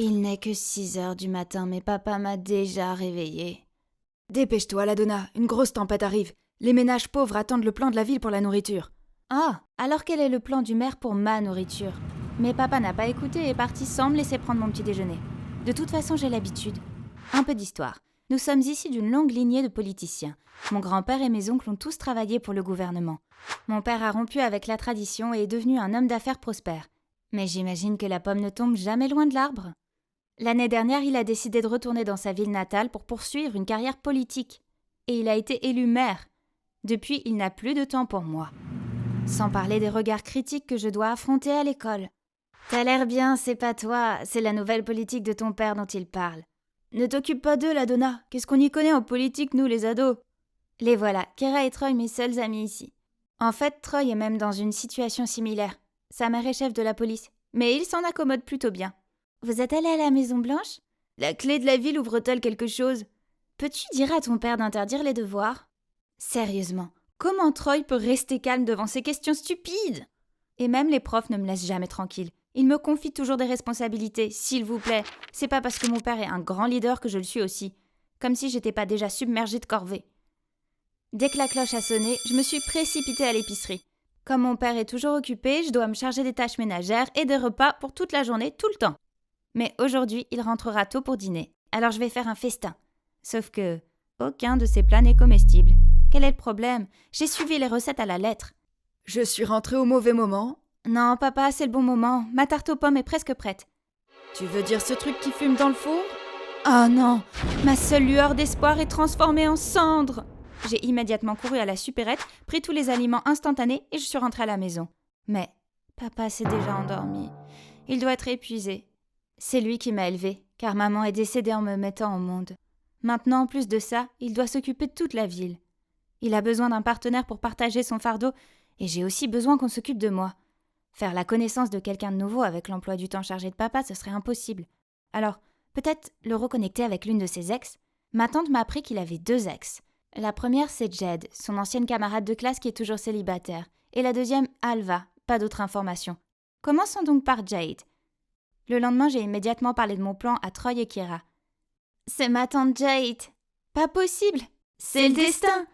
Il n'est que 6 heures du matin, mais papa m'a déjà réveillée. Dépêche-toi, la Donna, une grosse tempête arrive. Les ménages pauvres attendent le plan de la ville pour la nourriture. Ah, alors quel est le plan du maire pour ma nourriture? Mais papa n'a pas écouté et est parti sans me laisser prendre mon petit déjeuner. De toute façon, j'ai l'habitude. Un peu d'histoire. Nous sommes ici d'une longue lignée de politiciens. Mon grand-père et mes oncles ont tous travaillé pour le gouvernement. Mon père a rompu avec la tradition et est devenu un homme d'affaires prospère. Mais j'imagine que la pomme ne tombe jamais loin de l'arbre. L'année dernière, il a décidé de retourner dans sa ville natale pour poursuivre une carrière politique. Et il a été élu maire. Depuis, il n'a plus de temps pour moi. Sans parler des regards critiques que je dois affronter à l'école. T'as l'air bien, c'est pas toi, c'est la nouvelle politique de ton père dont il parle. Ne t'occupe pas d'eux, la Donna. Qu'est-ce qu'on y connaît en politique, nous, les ados? Les voilà, Kira et Troy, mes seuls amis ici. En fait, Troy est même dans une situation similaire. Sa mère est chef de la police, mais il s'en accommode plutôt bien. Vous êtes allé à la Maison Blanche? La clé de la ville ouvre-t-elle quelque chose? Peux-tu dire à ton père d'interdire les devoirs? Sérieusement, comment Troy peut rester calme devant ces questions stupides? Et même les profs ne me laissent jamais tranquille. Ils me confient toujours des responsabilités, s'il vous plaît. C'est pas parce que mon père est un grand leader que je le suis aussi. Comme si j'étais pas déjà submergée de corvées. Dès que la cloche a sonné, je me suis précipitée à l'épicerie. Comme mon père est toujours occupé, je dois me charger des tâches ménagères et des repas pour toute la journée, tout le temps. Mais aujourd'hui, il rentrera tôt pour dîner, alors je vais faire un festin. Sauf que aucun de ces plats n'est comestible. Quel est le problème? J'ai suivi les recettes à la lettre. Je suis rentrée au mauvais moment. Non, papa, c'est le bon moment. Ma tarte aux pommes est presque prête. Tu veux dire ce truc qui fume dans le four? Oh non! Ma seule lueur d'espoir est transformée en cendre! J'ai immédiatement couru à la supérette, pris tous les aliments instantanés et je suis rentrée à la maison. Mais papa s'est déjà endormi. Il doit être épuisé. C'est lui qui m'a élevée, car maman est décédée en me mettant au monde. Maintenant, en plus de ça, il doit s'occuper de toute la ville. Il a besoin d'un partenaire pour partager son fardeau, et j'ai aussi besoin qu'on s'occupe de moi. Faire la connaissance de quelqu'un de nouveau avec l'emploi du temps chargé de papa, ce serait impossible. Alors, peut-être le reconnecter avec l'une de ses ex? Ma tante m'a appris qu'il avait 2 ex. La première, c'est Jed, son ancienne camarade de classe qui est toujours célibataire. Et la deuxième, Alva, pas d'autres informations. Commençons donc par Jade. Le lendemain, j'ai immédiatement parlé de mon plan à Troy et Kira. C'est ma tante Jade. Pas possible. C'est le destin.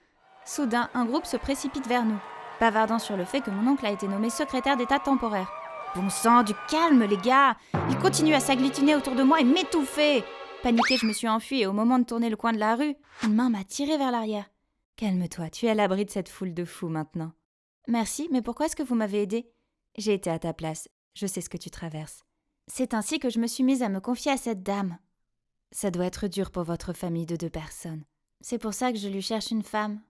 Soudain, un groupe se précipite vers nous, bavardant sur le fait que mon oncle a été nommé secrétaire d'état temporaire. Bon sang, du calme les gars. Il continue à s'agglutiner autour de moi et m'étouffer. Paniquée, je me suis enfuie et au moment de tourner le coin de la rue, une main m'a tirée vers l'arrière. Calme-toi, tu es à l'abri de cette foule de fous maintenant. Merci, mais pourquoi est-ce que vous m'avez aidée? J'ai été à ta place, je sais ce que tu traverses. C'est ainsi que je me suis mise à me confier à cette dame. Ça doit être dur pour votre famille de 2 personnes. C'est pour ça que je lui cherche une femme.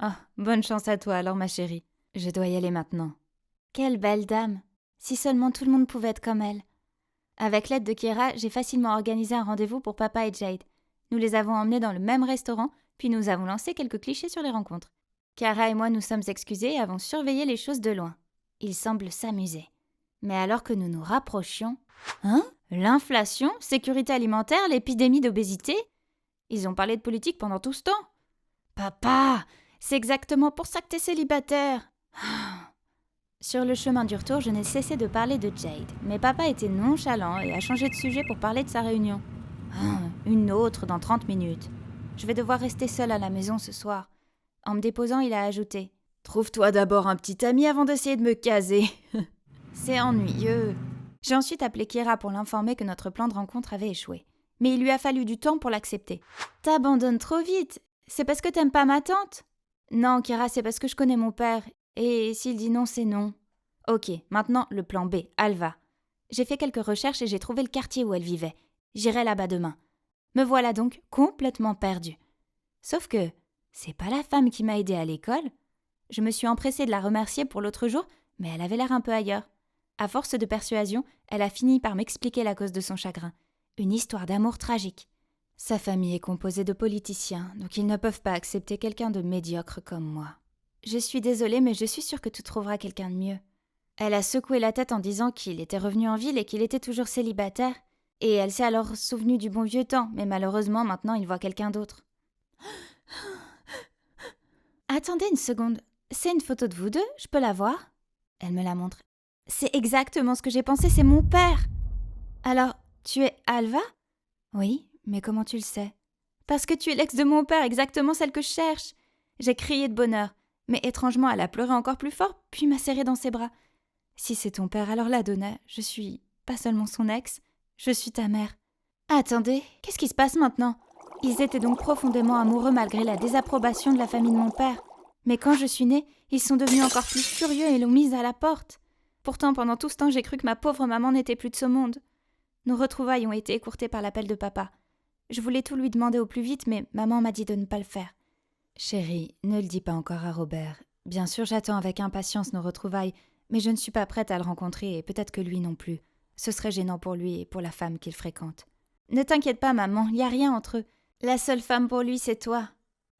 Oh, bonne chance à toi alors ma chérie. Je dois y aller maintenant. Quelle belle dame! Si seulement tout le monde pouvait être comme elle. Avec l'aide de Kira, j'ai facilement organisé un rendez-vous pour papa et Jade. Nous les avons emmenés dans le même restaurant, puis nous avons lancé quelques clichés sur les rencontres. Kara et moi nous sommes excusés et avons surveillé les choses de loin. Ils semblent s'amuser. Mais alors que nous nous rapprochions... Hein? L'inflation, sécurité alimentaire, l'épidémie d'obésité? Ils ont parlé de politique pendant tout ce temps. Papa, c'est exactement pour ça que t'es célibataire. Sur le chemin du retour, je n'ai cessé de parler de Jade, mais papa était nonchalant et a changé de sujet pour parler de sa réunion. Une autre dans 30 minutes. Je vais devoir rester seule à la maison ce soir. En me déposant, il a ajouté: Trouve-toi d'abord un petit ami avant d'essayer de me caser. C'est ennuyeux. J'ai ensuite appelé Kira pour l'informer que notre plan de rencontre avait échoué. Mais il lui a fallu du temps pour l'accepter. T'abandonnes trop vite. C'est parce que t'aimes pas ma tante? Non, Kira, c'est parce que je connais mon père. Et s'il dit non, c'est non. Ok, maintenant le plan B, Alva. J'ai fait quelques recherches et j'ai trouvé le quartier où elle vivait. J'irai là-bas demain. Me voilà donc complètement perdue. Sauf que c'est pas la femme qui m'a aidée à l'école. Je me suis empressée de la remercier pour l'autre jour, mais elle avait l'air un peu ailleurs. À force de persuasion, elle a fini par m'expliquer la cause de son chagrin. Une histoire d'amour tragique. Sa famille est composée de politiciens, donc ils ne peuvent pas accepter quelqu'un de médiocre comme moi. Je suis désolée, mais je suis sûre que tu trouveras quelqu'un de mieux. Elle a secoué la tête en disant qu'il était revenu en ville et qu'il était toujours célibataire. Et elle s'est alors souvenue du bon vieux temps, mais malheureusement, maintenant, il voit quelqu'un d'autre. Attendez une seconde. C'est une photo de vous deux? Je peux la voir? Elle me la montre. C'est exactement ce que j'ai pensé, c'est mon père. Alors, Tu es Alva ? Oui, mais comment tu le sais ? Parce que tu es l'ex de mon père, exactement celle que je cherche. J'ai crié de bonheur, mais étrangement elle a pleuré encore plus fort, puis m'a serré dans ses bras. Si c'est ton père, alors là, Donna, je suis pas seulement son ex, je suis ta mère. Attendez, qu'est-ce qui se passe maintenant ? Ils étaient donc profondément amoureux malgré la désapprobation de la famille de mon père. Mais quand je suis née, ils sont devenus encore plus furieux et l'ont mise à la porte. Pourtant, pendant tout ce temps, j'ai cru que ma pauvre maman n'était plus de ce monde. Nos retrouvailles ont été écourtées par l'appel de papa. Je voulais tout lui demander au plus vite, mais maman m'a dit de ne pas le faire. Chérie, ne le dis pas encore à Robert. Bien sûr, j'attends avec impatience nos retrouvailles, mais je ne suis pas prête à le rencontrer et peut-être que lui non plus. Ce serait gênant pour lui et pour la femme qu'il fréquente. Ne t'inquiète pas, maman, il n'y a rien entre eux. La seule femme pour lui, c'est toi.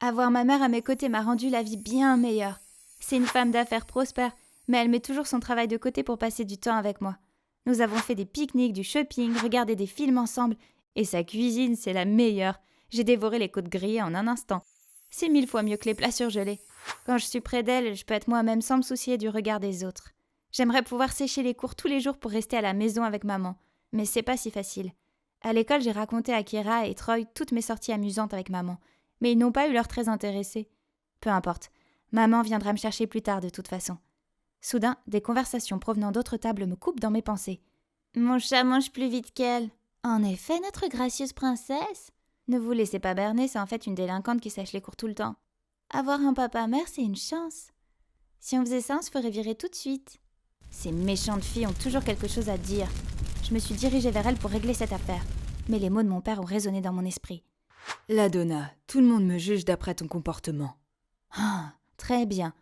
Avoir ma mère à mes côtés m'a rendu la vie bien meilleure. C'est une femme d'affaires prospère, mais elle met toujours son travail de côté pour passer du temps avec moi. Nous avons fait des pique-niques, du shopping, regardé des films ensemble, et sa cuisine, c'est la meilleure. J'ai dévoré les côtes grillées en un instant. C'est 1000 fois mieux que les plats surgelés. Quand je suis près d'elle, je peux être moi-même sans me soucier du regard des autres. J'aimerais pouvoir sécher les cours tous les jours pour rester à la maison avec maman, mais c'est pas si facile. À l'école, j'ai raconté à Kira et Troy toutes mes sorties amusantes avec maman, mais ils n'ont pas eu l'air très intéressés. Peu importe, maman viendra me chercher plus tard de toute façon. Soudain, des conversations provenant d'autres tables me coupent dans mes pensées. Mon chat mange plus vite qu'elle. En effet, notre gracieuse princesse. Ne vous laissez pas berner, c'est en fait une délinquante qui sèche les cours tout le temps. Avoir un papa-mère, c'est une chance. Si on faisait ça, on se ferait virer tout de suite. Ces méchantes filles ont toujours quelque chose à dire. Je me suis dirigée vers elles pour régler cette affaire. Mais les mots de mon père ont résonné dans mon esprit. La Donna, tout le monde me juge d'après ton comportement. Ah, très bien.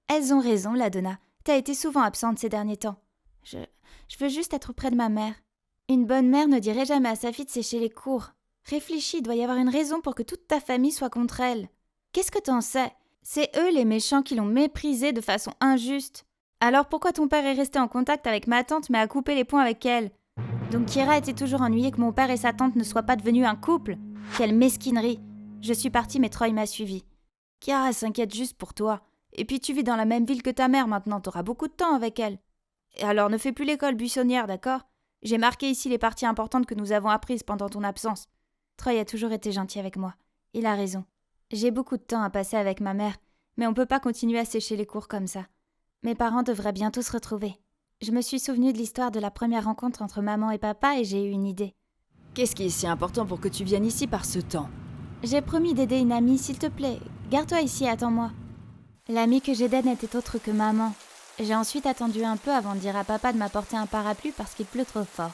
Elles ont raison, la Donna. T'as été souvent absente ces derniers temps. Je veux juste être près de ma mère. Une bonne mère ne dirait jamais à sa fille de sécher les cours. Réfléchis, il doit y avoir une raison pour que toute ta famille soit contre elle. Qu'est-ce que t'en sais ? C'est eux les méchants qui l'ont méprisée de façon injuste. Alors pourquoi ton père est resté en contact avec ma tante mais a coupé les ponts avec elle ? Donc Kira était toujours ennuyée que mon père et sa tante ne soient pas devenus un couple ? Quelle mesquinerie ! Je suis partie mais Troy m'a suivie. Kira s'inquiète juste pour toi. Et puis tu vis dans la même ville que ta mère maintenant, t'auras beaucoup de temps avec elle. Et alors ne fais plus l'école buissonnière, d'accord ? J'ai marqué ici les parties importantes que nous avons apprises pendant ton absence. Troy a toujours été gentil avec moi. Il a raison. J'ai beaucoup de temps à passer avec ma mère, mais on peut pas continuer à sécher les cours comme ça. Mes parents devraient bientôt se retrouver. Je me suis souvenue de l'histoire de la première rencontre entre maman et papa et j'ai eu une idée. Qu'est-ce qui est si important pour que tu viennes ici par ce temps ? J'ai promis d'aider une amie, s'il te plaît. Garde-toi ici, attends-moi. L'amie que j'aidais n'était autre que maman. J'ai ensuite attendu un peu avant de dire à papa de m'apporter un parapluie parce qu'il pleut trop fort.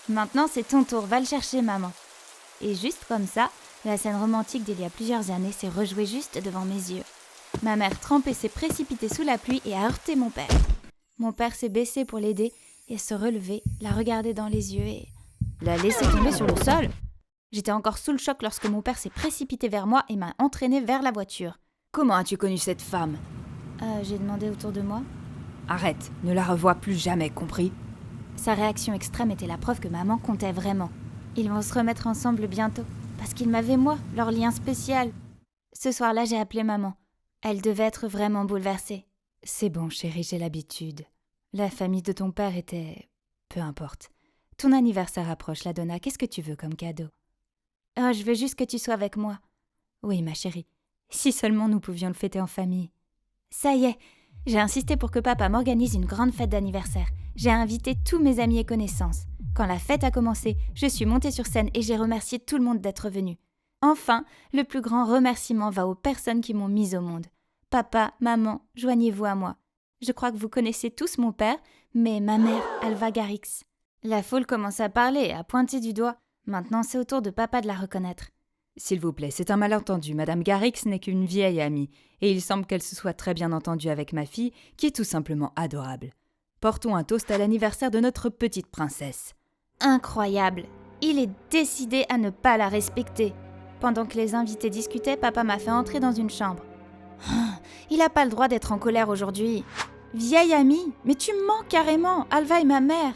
Maintenant, c'est ton tour, va le chercher, maman. Et juste comme ça, la scène romantique d'il y a plusieurs années s'est rejouée juste devant mes yeux. Ma mère trempée s'est précipitée sous la pluie et a heurté mon père. Mon père s'est baissé pour l'aider et se relever, la regarder dans les yeux et la laisser tomber sur le sol. J'étais encore sous le choc lorsque mon père s'est précipité vers moi et m'a entraînée vers la voiture. Comment as-tu connu cette femme ? J'ai demandé autour de moi. Arrête, ne la revois plus jamais, compris ? Sa réaction extrême était la preuve que maman comptait vraiment. Ils vont se remettre ensemble bientôt, parce qu'ils m'avaient moi, leur lien spécial. Ce soir-là, j'ai appelé maman. Elle devait être vraiment bouleversée. C'est bon, chérie, j'ai l'habitude. La famille de ton père était... Peu importe. Ton anniversaire approche, la Donna. Qu'est-ce que tu veux comme cadeau ? Oh, je veux juste que tu sois avec moi. Oui, ma chérie. Si seulement nous pouvions le fêter en famille. Ça y est, j'ai insisté pour que papa m'organise une grande fête d'anniversaire. J'ai invité tous mes amis et connaissances. Quand la fête a commencé, je suis montée sur scène et j'ai remercié tout le monde d'être venu. Enfin, le plus grand remerciement va aux personnes qui m'ont mise au monde. Papa, maman, joignez-vous à moi. Je crois que vous connaissez tous mon père, mais ma mère, Alva Garrix. La foule commence à parler et à pointer du doigt. Maintenant, c'est au tour de papa de la reconnaître. S'il vous plaît, c'est un malentendu. Madame Garrix n'est qu'une vieille amie, et il semble qu'elle se soit très bien entendue avec ma fille, qui est tout simplement adorable. Portons un toast à l'anniversaire de notre petite princesse. Incroyable. Il est décidé à ne pas la respecter. Pendant que les invités discutaient, papa m'a fait entrer dans une chambre. Il n'a pas le droit d'être en colère aujourd'hui. Vieille amie, mais tu me mens carrément, Alva est ma mère.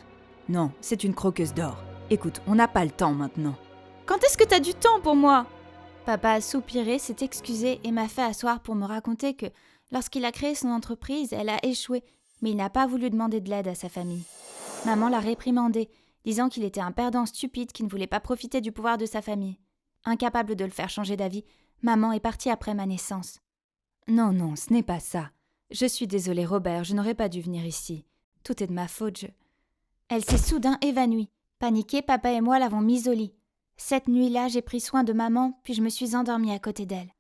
Non, c'est une croqueuse d'or. Écoute, on n'a pas le temps maintenant. Quand est-ce que t'as du temps pour moi ? Papa a soupiré, s'est excusé et m'a fait asseoir pour me raconter que, lorsqu'il a créé son entreprise, elle a échoué, mais il n'a pas voulu demander de l'aide à sa famille. Maman l'a réprimandé, disant qu'il était un perdant stupide qui ne voulait pas profiter du pouvoir de sa famille. Incapable de le faire changer d'avis, maman est partie après ma naissance. Non, non, ce n'est pas ça. Je suis désolée, Robert, je n'aurais pas dû venir ici. Tout est de ma faute, Elle s'est soudain évanouie. Paniquée, papa et moi l'avons mise au lit. Cette nuit-là, j'ai pris soin de maman, puis je me suis endormie à côté d'elle.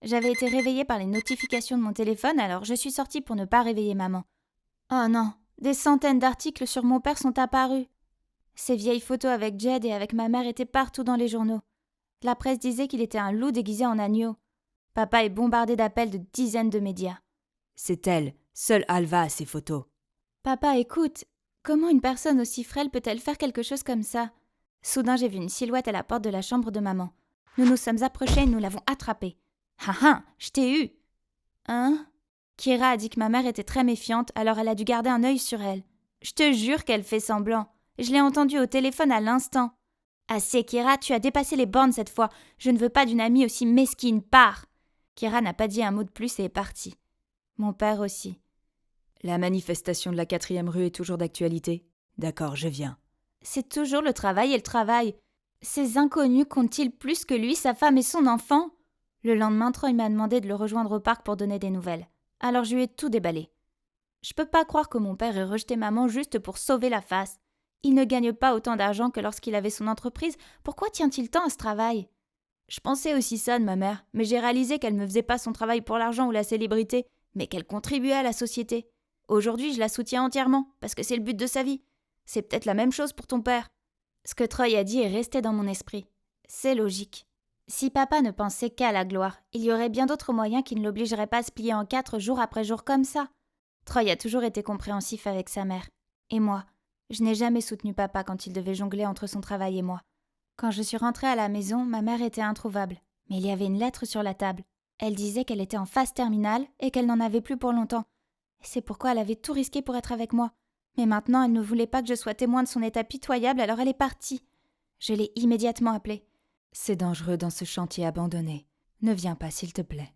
J'avais été réveillée par les notifications de mon téléphone, alors je suis sortie pour ne pas réveiller maman. Oh non, des centaines d'articles sur mon père sont apparus. Ces vieilles photos avec Jed et avec ma mère étaient partout dans les journaux. La presse disait qu'il était un loup déguisé en agneau. Papa est bombardé d'appels de dizaines de médias. C'est elle, seule Alva a ces photos. Papa, écoute, comment une personne aussi frêle peut-elle faire quelque chose comme ça? Soudain, j'ai vu une silhouette à la porte de la chambre de maman. Nous nous sommes approchés et nous l'avons attrapée. Ah ah, je t'ai eu! Hein? Kira a dit que ma mère était très méfiante, alors elle a dû garder un œil sur elle. Je te jure qu'elle fait semblant. Je l'ai entendue au téléphone à l'instant. Assez, Kira, tu as dépassé les bornes cette fois. Je ne veux pas d'une amie aussi mesquine. Pars! Kira n'a pas dit un mot de plus et est partie. Mon père aussi. La manifestation de la 4e rue est toujours d'actualité? D'accord, je viens. C'est toujours le travail et le travail. Ces inconnus comptent-ils plus que lui, sa femme et son enfant? Le lendemain, Troy m'a demandé de le rejoindre au parc pour donner des nouvelles. Alors je lui ai tout déballé. Je peux pas croire que mon père ait rejeté maman juste pour sauver la face. Il ne gagne pas autant d'argent que lorsqu'il avait son entreprise. Pourquoi tient-il tant à ce travail? Je pensais aussi ça de ma mère, mais j'ai réalisé qu'elle ne faisait pas son travail pour l'argent ou la célébrité, mais qu'elle contribuait à la société. Aujourd'hui, je la soutiens entièrement, parce que c'est le but de sa vie. C'est peut-être la même chose pour ton père. Ce que Troy a dit est resté dans mon esprit. C'est logique. Si papa ne pensait qu'à la gloire, il y aurait bien d'autres moyens qui ne l'obligeraient pas à se plier en 4 jour après jour comme ça. Troy a toujours été compréhensif avec sa mère. Et moi, je n'ai jamais soutenu papa quand il devait jongler entre son travail et moi. Quand je suis rentrée à la maison, ma mère était introuvable. Mais il y avait une lettre sur la table. Elle disait qu'elle était en phase terminale et qu'elle n'en avait plus pour longtemps. C'est pourquoi elle avait tout risqué pour être avec moi. Mais maintenant, elle ne voulait pas que je sois témoin de son état pitoyable, alors elle est partie. Je l'ai immédiatement appelée. C'est dangereux dans ce chantier abandonné. Ne viens pas, s'il te plaît.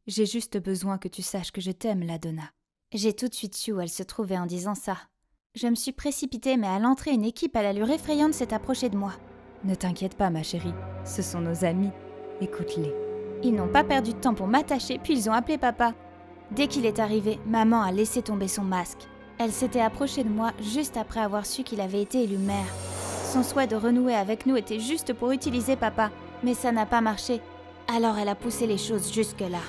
J'ai juste besoin que tu saches que je t'aime, Ladonna. J'ai tout de suite su où elle se trouvait en disant ça. Je me suis précipitée, mais à l'entrée, une équipe à l'allure effrayante s'est approchée de moi. Ne t'inquiète pas, ma chérie. Ce sont nos amis. Écoute-les. Ils n'ont pas perdu de temps pour m'attacher, puis ils ont appelé papa. Dès qu'il est arrivé, maman a laissé tomber son masque. Elle s'était approchée de moi juste après avoir su qu'il avait été élu maire. Son souhait de renouer avec nous était juste pour utiliser papa, mais ça n'a pas marché. Alors elle a poussé les choses jusque-là.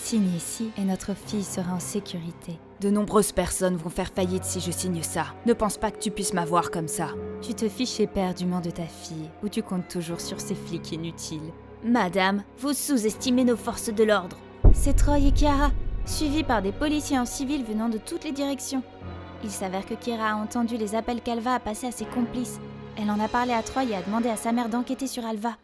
Signe ici et notre fille sera en sécurité. De nombreuses personnes vont faire faillite si je signe ça. Ne pense pas que tu puisses m'avoir comme ça. Tu te fiches éperdument de ta fille, ou tu comptes toujours sur ces flics inutiles. Madame, vous sous-estimez nos forces de l'ordre. C'est Troy et Kiara, suivis par des policiers en civil venant de toutes les directions. Il s'avère que Kira a entendu les appels qu'Alva a passés à ses complices. Elle en a parlé à Troy et a demandé à sa mère d'enquêter sur Alva.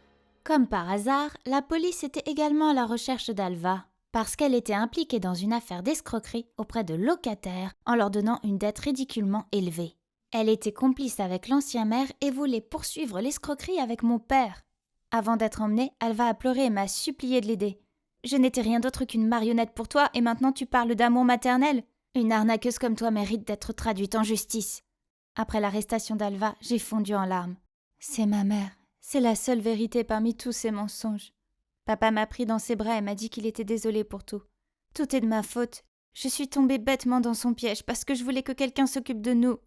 Comme par hasard, la police était également à la recherche d'Alva, parce qu'elle était impliquée dans une affaire d'escroquerie auprès de locataires en leur donnant une dette ridiculement élevée. Elle était complice avec l'ancien maire et voulait poursuivre l'escroquerie avec mon père. Avant d'être emmenée, Alva a pleuré et m'a supplié de l'aider. « Je n'étais rien d'autre qu'une marionnette pour toi et maintenant tu parles d'amour maternel. Une arnaqueuse comme toi mérite d'être traduite en justice. » Après l'arrestation d'Alva, j'ai fondu en larmes. C'est ma mère. C'est la seule vérité parmi tous ces mensonges. Papa m'a pris dans ses bras et m'a dit qu'il était désolé pour tout. Tout est de ma faute. Je suis tombée bêtement dans son piège parce que je voulais que quelqu'un s'occupe de nous.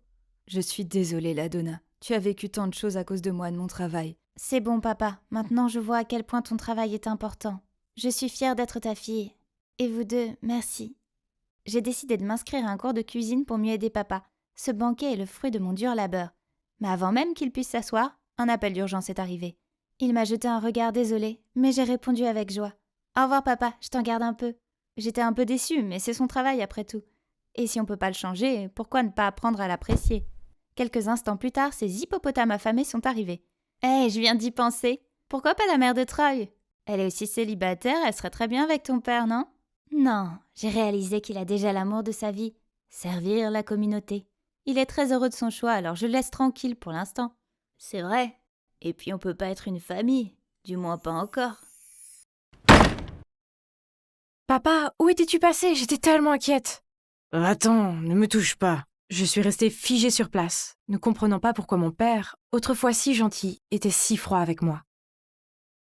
Je suis désolée, Ladonna. Tu as vécu tant de choses à cause de moi et de mon travail. C'est bon, papa. Maintenant, je vois à quel point ton travail est important. Je suis fière d'être ta fille. Et vous deux, merci. J'ai décidé de m'inscrire à un cours de cuisine pour mieux aider papa. Ce banquet est le fruit de mon dur labeur. Mais avant même qu'il puisse s'asseoir, un appel d'urgence est arrivé. Il m'a jeté un regard désolé, mais j'ai répondu avec joie. « Au revoir papa, je t'en garde un peu. » J'étais un peu déçue, mais c'est son travail après tout. Et si on peut pas le changer, pourquoi ne pas apprendre à l'apprécier? Quelques instants plus tard, ces hippopotames affamés sont arrivés. « Hé, je viens d'y penser. Pourquoi pas la mère de Troy? Elle est aussi célibataire, elle serait très bien avec ton père, non? » Non, j'ai réalisé qu'il a déjà l'amour de sa vie. Servir la communauté. Il est très heureux de son choix, alors je le laisse tranquille pour l'instant. C'est vrai. Et puis on peut pas être une famille. Du moins pas encore. Papa, où étais-tu passé? J'étais tellement inquiète. Attends, ne me touche pas. Je suis restée figée sur place, ne comprenant pas pourquoi mon père, autrefois si gentil, était si froid avec moi.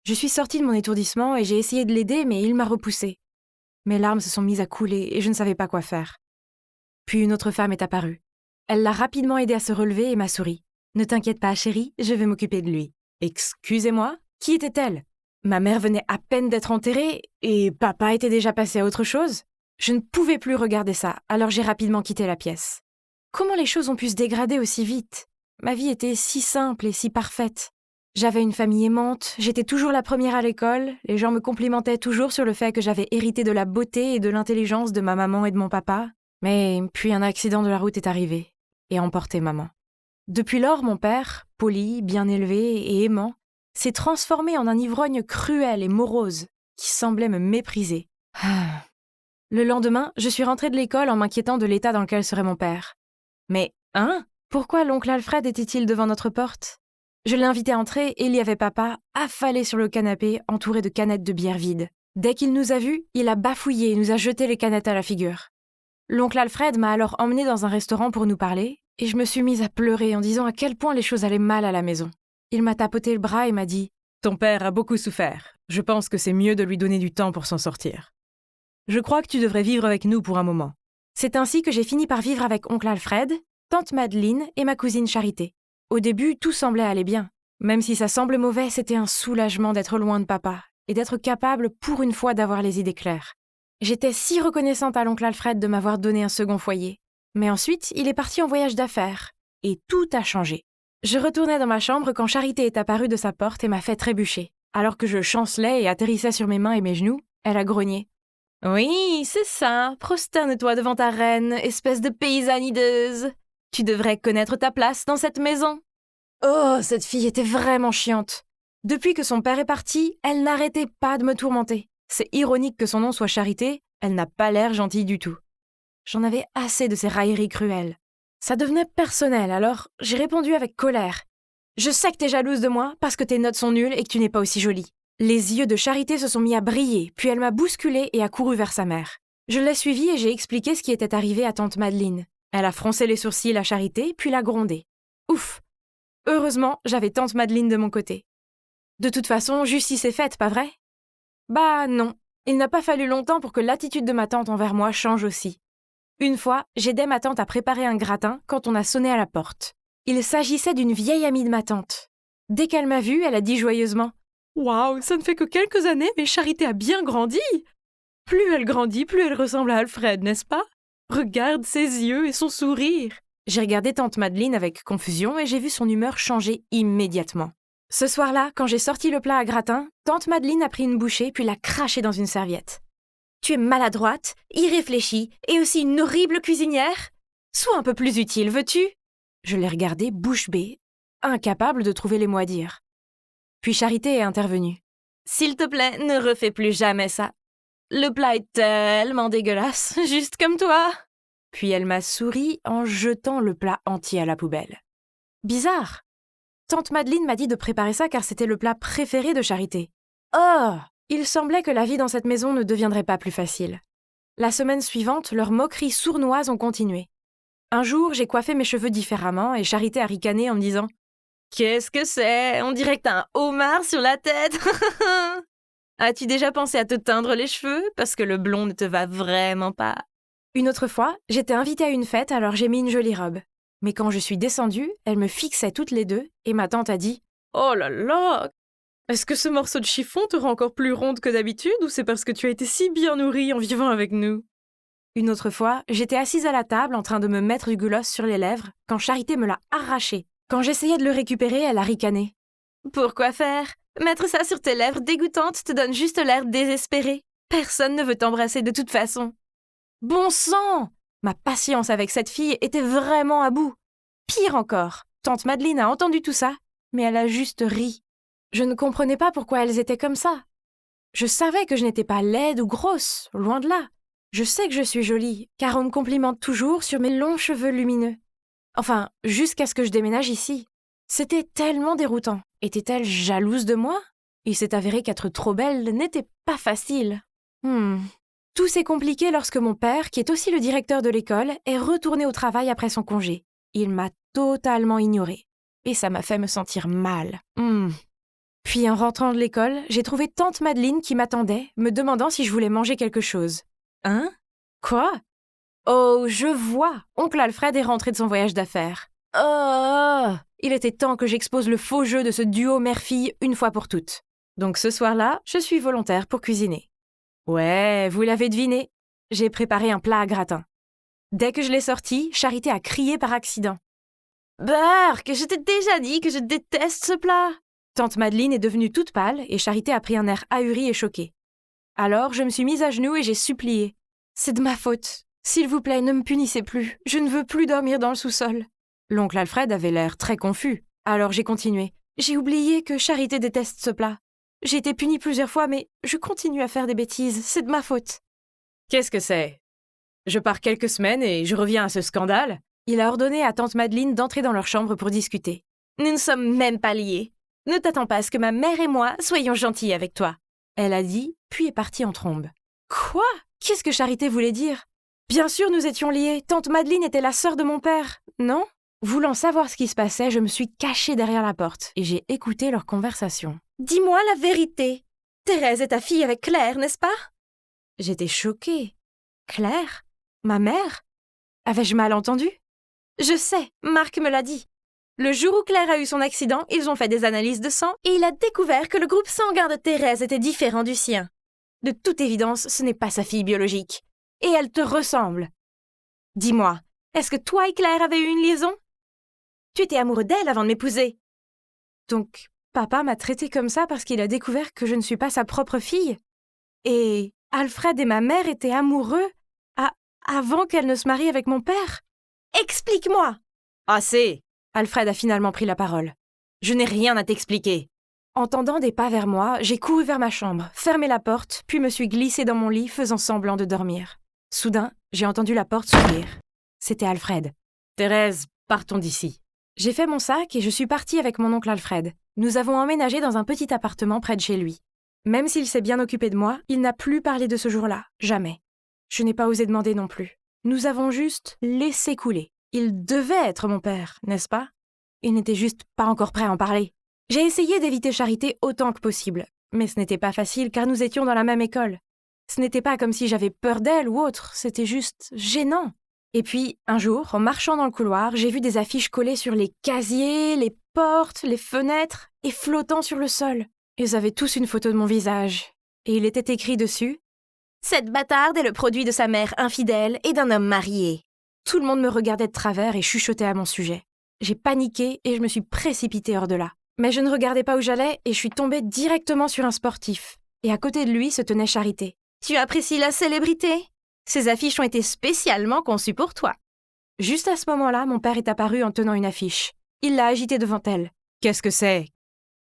Je suis sortie de mon étourdissement et j'ai essayé de l'aider, mais il m'a repoussée. Mes larmes se sont mises à couler et je ne savais pas quoi faire. Puis une autre femme est apparue. Elle l'a rapidement aidé à se relever et m'a souri. « Ne t'inquiète pas, chérie, je vais m'occuper de lui. » Excusez-moi, qui était-elle? Ma mère venait à peine d'être enterrée et papa était déjà passé à autre chose. Je ne pouvais plus regarder ça, alors j'ai rapidement quitté la pièce. Comment les choses ont pu se dégrader aussi vite? Ma vie était si simple et si parfaite. J'avais une famille aimante, j'étais toujours la première à l'école, les gens me complimentaient toujours sur le fait que j'avais hérité de la beauté et de l'intelligence de ma maman et de mon papa. Mais puis un accident de la route est arrivé et a emporté maman. Depuis lors, mon père, poli, bien élevé et aimant, s'est transformé en un ivrogne cruel et morose qui semblait me mépriser. Le lendemain, je suis rentrée de l'école en m'inquiétant de l'état dans lequel serait mon père. Mais, pourquoi l'oncle Alfred était-il devant notre porte? Je l'ai invité à entrer et il y avait papa, affalé sur le canapé, entouré de canettes de bière vides. Dès qu'il nous a vus, il a bafouillé et nous a jeté les canettes à la figure. L'oncle Alfred m'a alors emmené dans un restaurant pour nous parler, et je me suis mise à pleurer en disant à quel point les choses allaient mal à la maison. Il m'a tapoté le bras et m'a dit « Ton père a beaucoup souffert. Je pense que c'est mieux de lui donner du temps pour s'en sortir. Je crois que tu devrais vivre avec nous pour un moment. » C'est ainsi que j'ai fini par vivre avec oncle Alfred, tante Madeleine et ma cousine Charité. Au début, tout semblait aller bien. Même si ça semble mauvais, c'était un soulagement d'être loin de papa et d'être capable pour une fois d'avoir les idées claires. J'étais si reconnaissante à l'oncle Alfred de m'avoir donné un second foyer. Mais ensuite, il est parti en voyage d'affaires. Et tout a changé. Je retournais dans ma chambre quand Charité est apparue de sa porte et m'a fait trébucher. Alors que je chancelais et atterrissais sur mes mains et mes genoux, elle a grogné. « Oui, c'est ça, prosterne-toi devant ta reine, espèce de paysanne hideuse. Tu devrais connaître ta place dans cette maison. » Oh, cette fille était vraiment chiante. Depuis que son père est parti, elle n'arrêtait pas de me tourmenter. C'est ironique que son nom soit Charité, elle n'a pas l'air gentille du tout. J'en avais assez de ces railleries cruelles. Ça devenait personnel, alors j'ai répondu avec colère. « Je sais que t'es jalouse de moi parce que tes notes sont nulles et que tu n'es pas aussi jolie. » Les yeux de Charité se sont mis à briller, puis elle m'a bousculée et a couru vers sa mère. Je l'ai suivie et j'ai expliqué ce qui était arrivé à tante Madeleine. Elle a froncé les sourcils à Charité, puis l'a grondée. Ouf! Heureusement, j'avais tante Madeleine de mon côté. De toute façon, justice est faite, pas vrai? Bah non, il n'a pas fallu longtemps pour que l'attitude de ma tante envers moi change aussi. Une fois, j'aidais ma tante à préparer un gratin quand on a sonné à la porte. Il s'agissait d'une vieille amie de ma tante. Dès qu'elle m'a vue, elle a dit joyeusement « Waouh, ça ne fait que quelques années, mais Charité a bien grandi! Plus elle grandit, plus elle ressemble à Alfred, n'est-ce pas? Regarde ses yeux et son sourire !» J'ai regardé tante Madeleine avec confusion et j'ai vu son humeur changer immédiatement. Ce soir-là, quand j'ai sorti le plat à gratin, tante Madeleine a pris une bouchée puis l'a craché dans une serviette. « Tu es maladroite, irréfléchie et aussi une horrible cuisinière? Sois un peu plus utile, veux-tu ?» Je l'ai regardée bouche bée, incapable de trouver les mots à dire. Puis Charité est intervenue. « S'il te plaît, ne refais plus jamais ça. Le plat est tellement dégueulasse, juste comme toi. » Puis elle m'a souri en jetant le plat entier à la poubelle. Bizarre. Tante Madeleine m'a dit de préparer ça car c'était le plat préféré de Charité. Oh! Il semblait que la vie dans cette maison ne deviendrait pas plus facile. La semaine suivante, leurs moqueries sournoises ont continué. Un jour, j'ai coiffé mes cheveux différemment et Charité a ricané en me disant « Qu'est-ce que c'est? On dirait que t'as un homard sur la tête. As-tu déjà pensé à te teindre les cheveux parce que le blond ne te va vraiment pas? » Une autre fois, j'étais invitée à une fête alors j'ai mis une jolie robe. Mais quand je suis descendue, elles me fixaient toutes les deux et ma tante a dit « Oh là là! Est-ce que ce morceau de chiffon te rend encore plus ronde que d'habitude ou c'est parce que tu as été si bien nourrie en vivant avec nous? » Une autre fois, j'étais assise à la table en train de me mettre du gloss sur les lèvres quand Charité me l'a arraché. Quand j'essayais de le récupérer, elle a ricané. « Pourquoi faire? Mettre ça sur tes lèvres dégoûtantes te donne juste l'air désespéré. Personne ne veut t'embrasser de toute façon. » Bon sang! Ma patience avec cette fille était vraiment à bout. Pire encore, tante Madeleine a entendu tout ça, mais elle a juste ri. Je ne comprenais pas pourquoi elles étaient comme ça. Je savais que je n'étais pas laide ou grosse, loin de là. Je sais que je suis jolie, car on me complimente toujours sur mes longs cheveux lumineux. Enfin, jusqu'à ce que je déménage ici. C'était tellement déroutant. Était-elle jalouse de moi? Il s'est avéré qu'être trop belle n'était pas facile. Tout s'est compliqué lorsque mon père, qui est aussi le directeur de l'école, est retourné au travail après son congé. Il m'a totalement ignorée. Et ça m'a fait me sentir mal. Puis en rentrant de l'école, j'ai trouvé tante Madeleine qui m'attendait, me demandant si je voulais manger quelque chose. Hein? Quoi? Oh, je vois! Oncle Alfred est rentré de son voyage d'affaires. Oh! Il était temps que j'expose le faux jeu de ce duo mère-fille une fois pour toutes. Donc ce soir-là, je suis volontaire pour cuisiner. Ouais, vous l'avez deviné. J'ai préparé un plat à gratin. Dès que je l'ai sorti, Charité a crié par accident. Bark, je t'ai déjà dit que je déteste ce plat! Tante Madeleine est devenue toute pâle et Charité a pris un air ahuri et choqué. Alors je me suis mise à genoux et j'ai supplié. C'est de ma faute. S'il vous plaît, ne me punissez plus. Je ne veux plus dormir dans le sous-sol. L'oncle Alfred avait l'air très confus. Alors j'ai continué. J'ai oublié que Charité déteste ce plat. J'ai été punie plusieurs fois, mais je continue à faire des bêtises. C'est de ma faute. Qu'est-ce que c'est? Je pars quelques semaines et je reviens à ce scandale. Il a ordonné à tante Madeleine d'entrer dans leur chambre pour discuter. Nous ne sommes même pas liés. Ne t'attends pas à ce que ma mère et moi soyons gentils avec toi. Elle a dit, puis est partie en trombe. Quoi? Qu'est-ce que Charité voulait dire? Bien sûr, nous étions liés. Tante Madeleine était la sœur de mon père, non? Voulant savoir ce qui se passait, je me suis cachée derrière la porte et j'ai écouté leur conversation. Dis-moi la vérité. Thérèse est ta fille avec Claire, n'est-ce pas? J'étais choquée. Claire? Ma mère? Avais-je mal entendu? Je sais, Marc me l'a dit. Le jour où Claire a eu son accident, ils ont fait des analyses de sang et il a découvert que le groupe sanguin de Thérèse était différent du sien. De toute évidence, ce n'est pas sa fille biologique. Et elle te ressemble. Dis-moi, est-ce que toi et Claire avez eu une liaison? Tu étais amoureux d'elle avant de m'épouser. Donc, papa m'a traitée comme ça parce qu'il a découvert que je ne suis pas sa propre fille? Et Alfred et ma mère étaient amoureux avant qu'elle ne se marie avec mon père? Explique-moi! Assez! Alfred a finalement pris la parole. Je n'ai rien à t'expliquer. Entendant des pas vers moi, j'ai couru vers ma chambre, fermé la porte, puis me suis glissée dans mon lit, faisant semblant de dormir. Soudain, j'ai entendu la porte s'ouvrir. C'était Alfred. Thérèse, partons d'ici. J'ai fait mon sac et je suis partie avec mon oncle Alfred. Nous avons emménagé dans un petit appartement près de chez lui. Même s'il s'est bien occupé de moi, il n'a plus parlé de ce jour-là, jamais. Je n'ai pas osé demander non plus. Nous avons juste laissé couler. Il devait être mon père, n'est-ce pas? Il n'était juste pas encore prêt à en parler. J'ai essayé d'éviter Charité autant que possible, mais ce n'était pas facile car nous étions dans la même école. Ce n'était pas comme si j'avais peur d'elle ou autre, c'était juste gênant. Et puis, un jour, en marchant dans le couloir, j'ai vu des affiches collées sur les casiers, les portes, les fenêtres et flottant sur le sol. Ils avaient tous une photo de mon visage. Et il était écrit dessus « Cette bâtarde est le produit de sa mère infidèle et d'un homme marié. » Tout le monde me regardait de travers et chuchotait à mon sujet. J'ai paniqué et je me suis précipitée hors de là. Mais je ne regardais pas où j'allais et je suis tombée directement sur un sportif. Et à côté de lui se tenait Charité. « Tu apprécies la célébrité? Ces affiches ont été spécialement conçues pour toi. » Juste à ce moment-là, mon père est apparu en tenant une affiche. Il l'a agitée devant elle. « Qu'est-ce que c'est?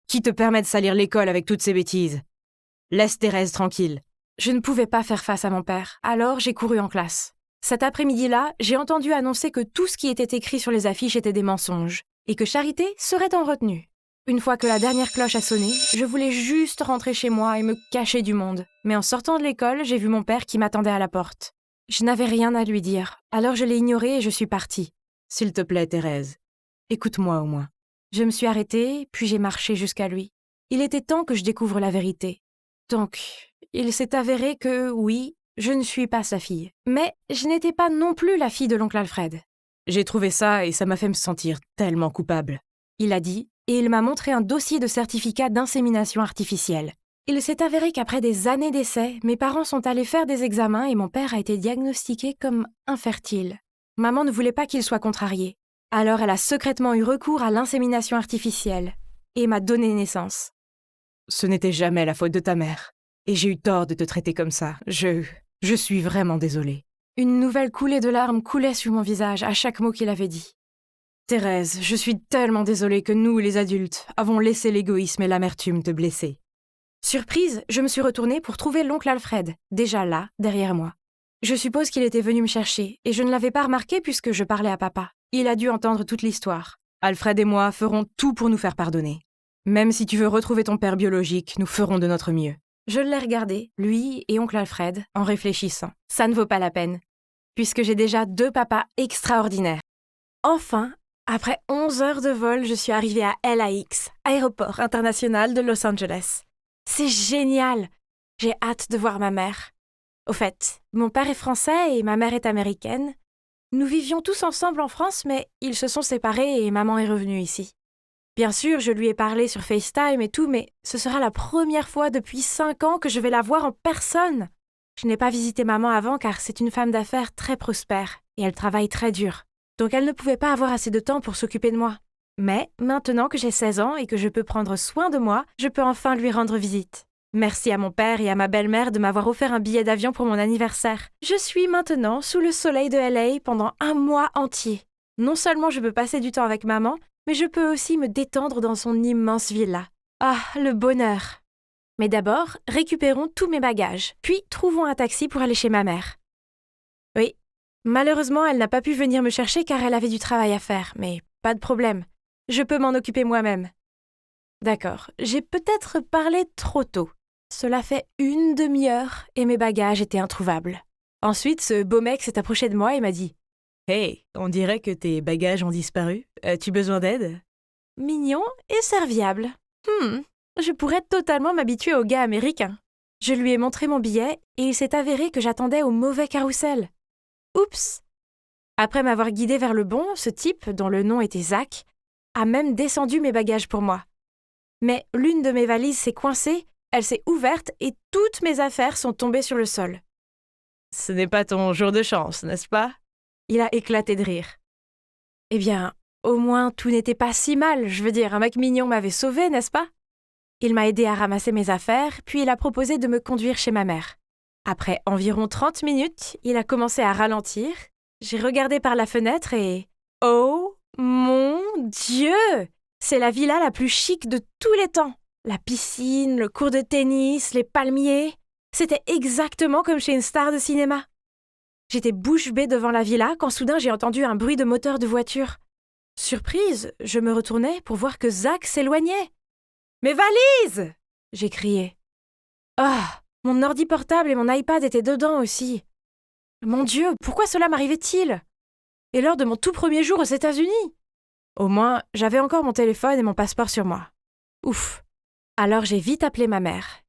Qui te permet de salir l'école avec toutes ces bêtises? Laisse Thérèse tranquille. » Je ne pouvais pas faire face à mon père, alors j'ai couru en classe. Cet après-midi-là, j'ai entendu annoncer que tout ce qui était écrit sur les affiches était des mensonges, et que Charité serait en retenue. Une fois que la dernière cloche a sonné, je voulais juste rentrer chez moi et me cacher du monde. Mais en sortant de l'école, j'ai vu mon père qui m'attendait à la porte. Je n'avais rien à lui dire, alors je l'ai ignoré et je suis partie. « S'il te plaît, Thérèse, écoute-moi au moins. » Je me suis arrêtée, puis j'ai marché jusqu'à lui. Il était temps que je découvre la vérité. Donc, il s'est avéré que, oui, je ne suis pas sa fille. Mais je n'étais pas non plus la fille de l'oncle Alfred. J'ai trouvé ça et ça m'a fait me sentir tellement coupable. Il a dit, et il m'a montré un dossier de certificat d'insémination artificielle. Il s'est avéré qu'après des années d'essais, mes parents sont allés faire des examens et mon père a été diagnostiqué comme infertile. Maman ne voulait pas qu'il soit contrarié. Alors elle a secrètement eu recours à l'insémination artificielle et m'a donné naissance. Ce n'était jamais la faute de ta mère. Et j'ai eu tort de te traiter comme ça. Je suis vraiment désolée. Une nouvelle coulée de larmes coulait sur mon visage à chaque mot qu'il avait dit. Thérèse, je suis tellement désolée que nous, les adultes, avons laissé l'égoïsme et l'amertume te blesser. Surprise, je me suis retournée pour trouver l'oncle Alfred, déjà là, derrière moi. Je suppose qu'il était venu me chercher, et je ne l'avais pas remarqué puisque je parlais à papa. Il a dû entendre toute l'histoire. Alfred et moi ferons tout pour nous faire pardonner. Même si tu veux retrouver ton père biologique, nous ferons de notre mieux. Je l'ai regardé, lui et oncle Alfred, en réfléchissant. Ça ne vaut pas la peine, puisque j'ai déjà 2 papas extraordinaires. Enfin, après 11 heures de vol, je suis arrivée à LAX, aéroport international de Los Angeles. C'est génial! J'ai hâte de voir ma mère. Au fait, mon père est français et ma mère est américaine. Nous vivions tous ensemble en France, mais ils se sont séparés et maman est revenue ici. Bien sûr, je lui ai parlé sur FaceTime et tout, mais ce sera la première fois depuis 5 ans que je vais la voir en personne. Je n'ai pas visité maman avant car c'est une femme d'affaires très prospère et elle travaille très dur. Donc elle ne pouvait pas avoir assez de temps pour s'occuper de moi. Mais maintenant que j'ai 16 ans et que je peux prendre soin de moi, je peux enfin lui rendre visite. Merci à mon père et à ma belle-mère de m'avoir offert un billet d'avion pour mon anniversaire. Je suis maintenant sous le soleil de LA pendant 1 mois entier. Non seulement je peux passer du temps avec maman, mais je peux aussi me détendre dans son immense villa. Ah, le bonheur! Mais d'abord, récupérons tous mes bagages, puis trouvons un taxi pour aller chez ma mère. Oui, malheureusement, elle n'a pas pu venir me chercher car elle avait du travail à faire, mais pas de problème. Je peux m'en occuper moi-même. D'accord, j'ai peut-être parlé trop tôt. Cela fait 1 demi-heure et mes bagages étaient introuvables. Ensuite, ce beau mec s'est approché de moi et m'a dit « Hey, on dirait que tes bagages ont disparu. As-tu besoin d'aide ?» Mignon et serviable. Je pourrais totalement m'habituer aux gars américains. Je lui ai montré mon billet et il s'est avéré que j'attendais au mauvais carrousel. Oups! Après m'avoir guidé vers le bon, ce type, dont le nom était Zach, a même descendu mes bagages pour moi. Mais l'une de mes valises s'est coincée, elle s'est ouverte et toutes mes affaires sont tombées sur le sol. « Ce n'est pas ton jour de chance, n'est-ce pas ?» Il a éclaté de rire. Eh bien, au moins tout n'était pas si mal, je veux dire, un mec mignon m'avait sauvée, n'est-ce pas? Il m'a aidé à ramasser mes affaires, puis il a proposé de me conduire chez ma mère. Après environ 30 minutes, il a commencé à ralentir. J'ai regardé par la fenêtre et... Oh mon Dieu! C'est la villa la plus chic de tous les temps. La piscine, le court de tennis, les palmiers. C'était exactement comme chez une star de cinéma. J'étais bouche bée devant la villa quand soudain j'ai entendu un bruit de moteur de voiture. Surprise, je me retournai pour voir que Zach s'éloignait. « Mes valises !» j'ai crié. Ah, mon ordi portable et mon iPad étaient dedans aussi. Mon Dieu, pourquoi cela m'arrivait-il? Et lors de mon tout premier jour aux États-Unis? Au moins, j'avais encore mon téléphone et mon passeport sur moi. Ouf. Alors j'ai vite appelé ma mère.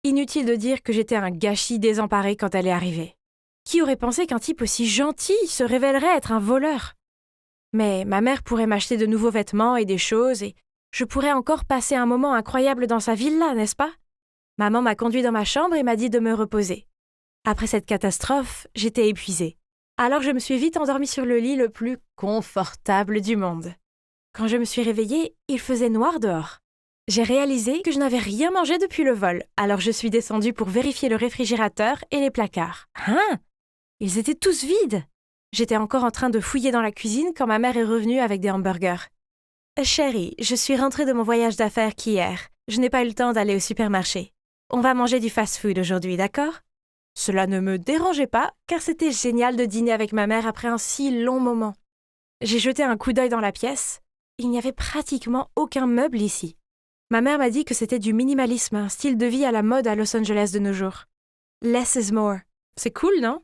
Inutile de dire que j'étais un gâchis désemparé quand elle est arrivée. Qui aurait pensé qu'un type aussi gentil se révélerait être un voleur? Mais ma mère pourrait m'acheter de nouveaux vêtements et des choses et je pourrais encore passer un moment incroyable dans sa villa, n'est-ce pas? Maman m'a conduit dans ma chambre et m'a dit de me reposer. Après cette catastrophe, j'étais épuisée. Alors je me suis vite endormie sur le lit le plus confortable du monde. Quand je me suis réveillée, il faisait noir dehors. J'ai réalisé que je n'avais rien mangé depuis le vol, alors je suis descendue pour vérifier le réfrigérateur et les placards. Hein? Ils étaient tous vides! J'étais encore en train de fouiller dans la cuisine quand ma mère est revenue avec des hamburgers. « Chérie, je suis rentrée de mon voyage d'affaires qu'hier. Je n'ai pas eu le temps d'aller au supermarché. On va manger du fast-food aujourd'hui, d'accord ?» Cela ne me dérangeait pas, car c'était génial de dîner avec ma mère après un si long moment. J'ai jeté un coup d'œil dans la pièce. Il n'y avait pratiquement aucun meuble ici. Ma mère m'a dit que c'était du minimalisme, un style de vie à la mode à Los Angeles de nos jours. Less is more. C'est cool, non?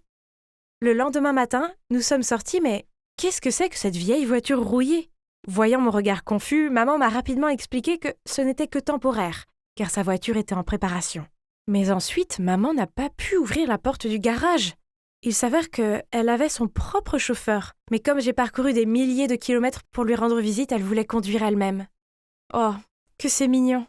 Le lendemain matin, nous sommes sortis, mais qu'est-ce que c'est que cette vieille voiture rouillée? Voyant mon regard confus, maman m'a rapidement expliqué que ce n'était que temporaire, car sa voiture était en préparation. Mais ensuite, maman n'a pas pu ouvrir la porte du garage. Il s'avère qu'elle avait son propre chauffeur, mais comme j'ai parcouru des milliers de kilomètres pour lui rendre visite, elle voulait conduire elle-même. Oh, que c'est mignon!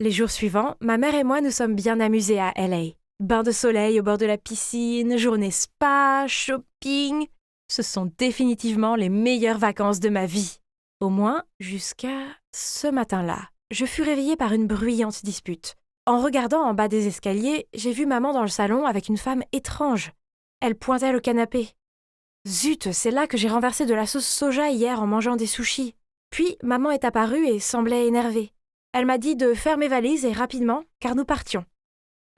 Les jours suivants, ma mère et moi nous sommes bien amusés à LA. Bain de soleil au bord de la piscine, journée spa, shopping. Ce sont définitivement les meilleures vacances de ma vie. Au moins, jusqu'à ce matin-là. Je fus réveillée par une bruyante dispute. En regardant en bas des escaliers, j'ai vu maman dans le salon avec une femme étrange. Elle pointait le canapé. Zut, c'est là que j'ai renversé de la sauce soja hier en mangeant des sushis. Puis, maman est apparue et semblait énervée. Elle m'a dit de faire mes valises et rapidement, car nous partions.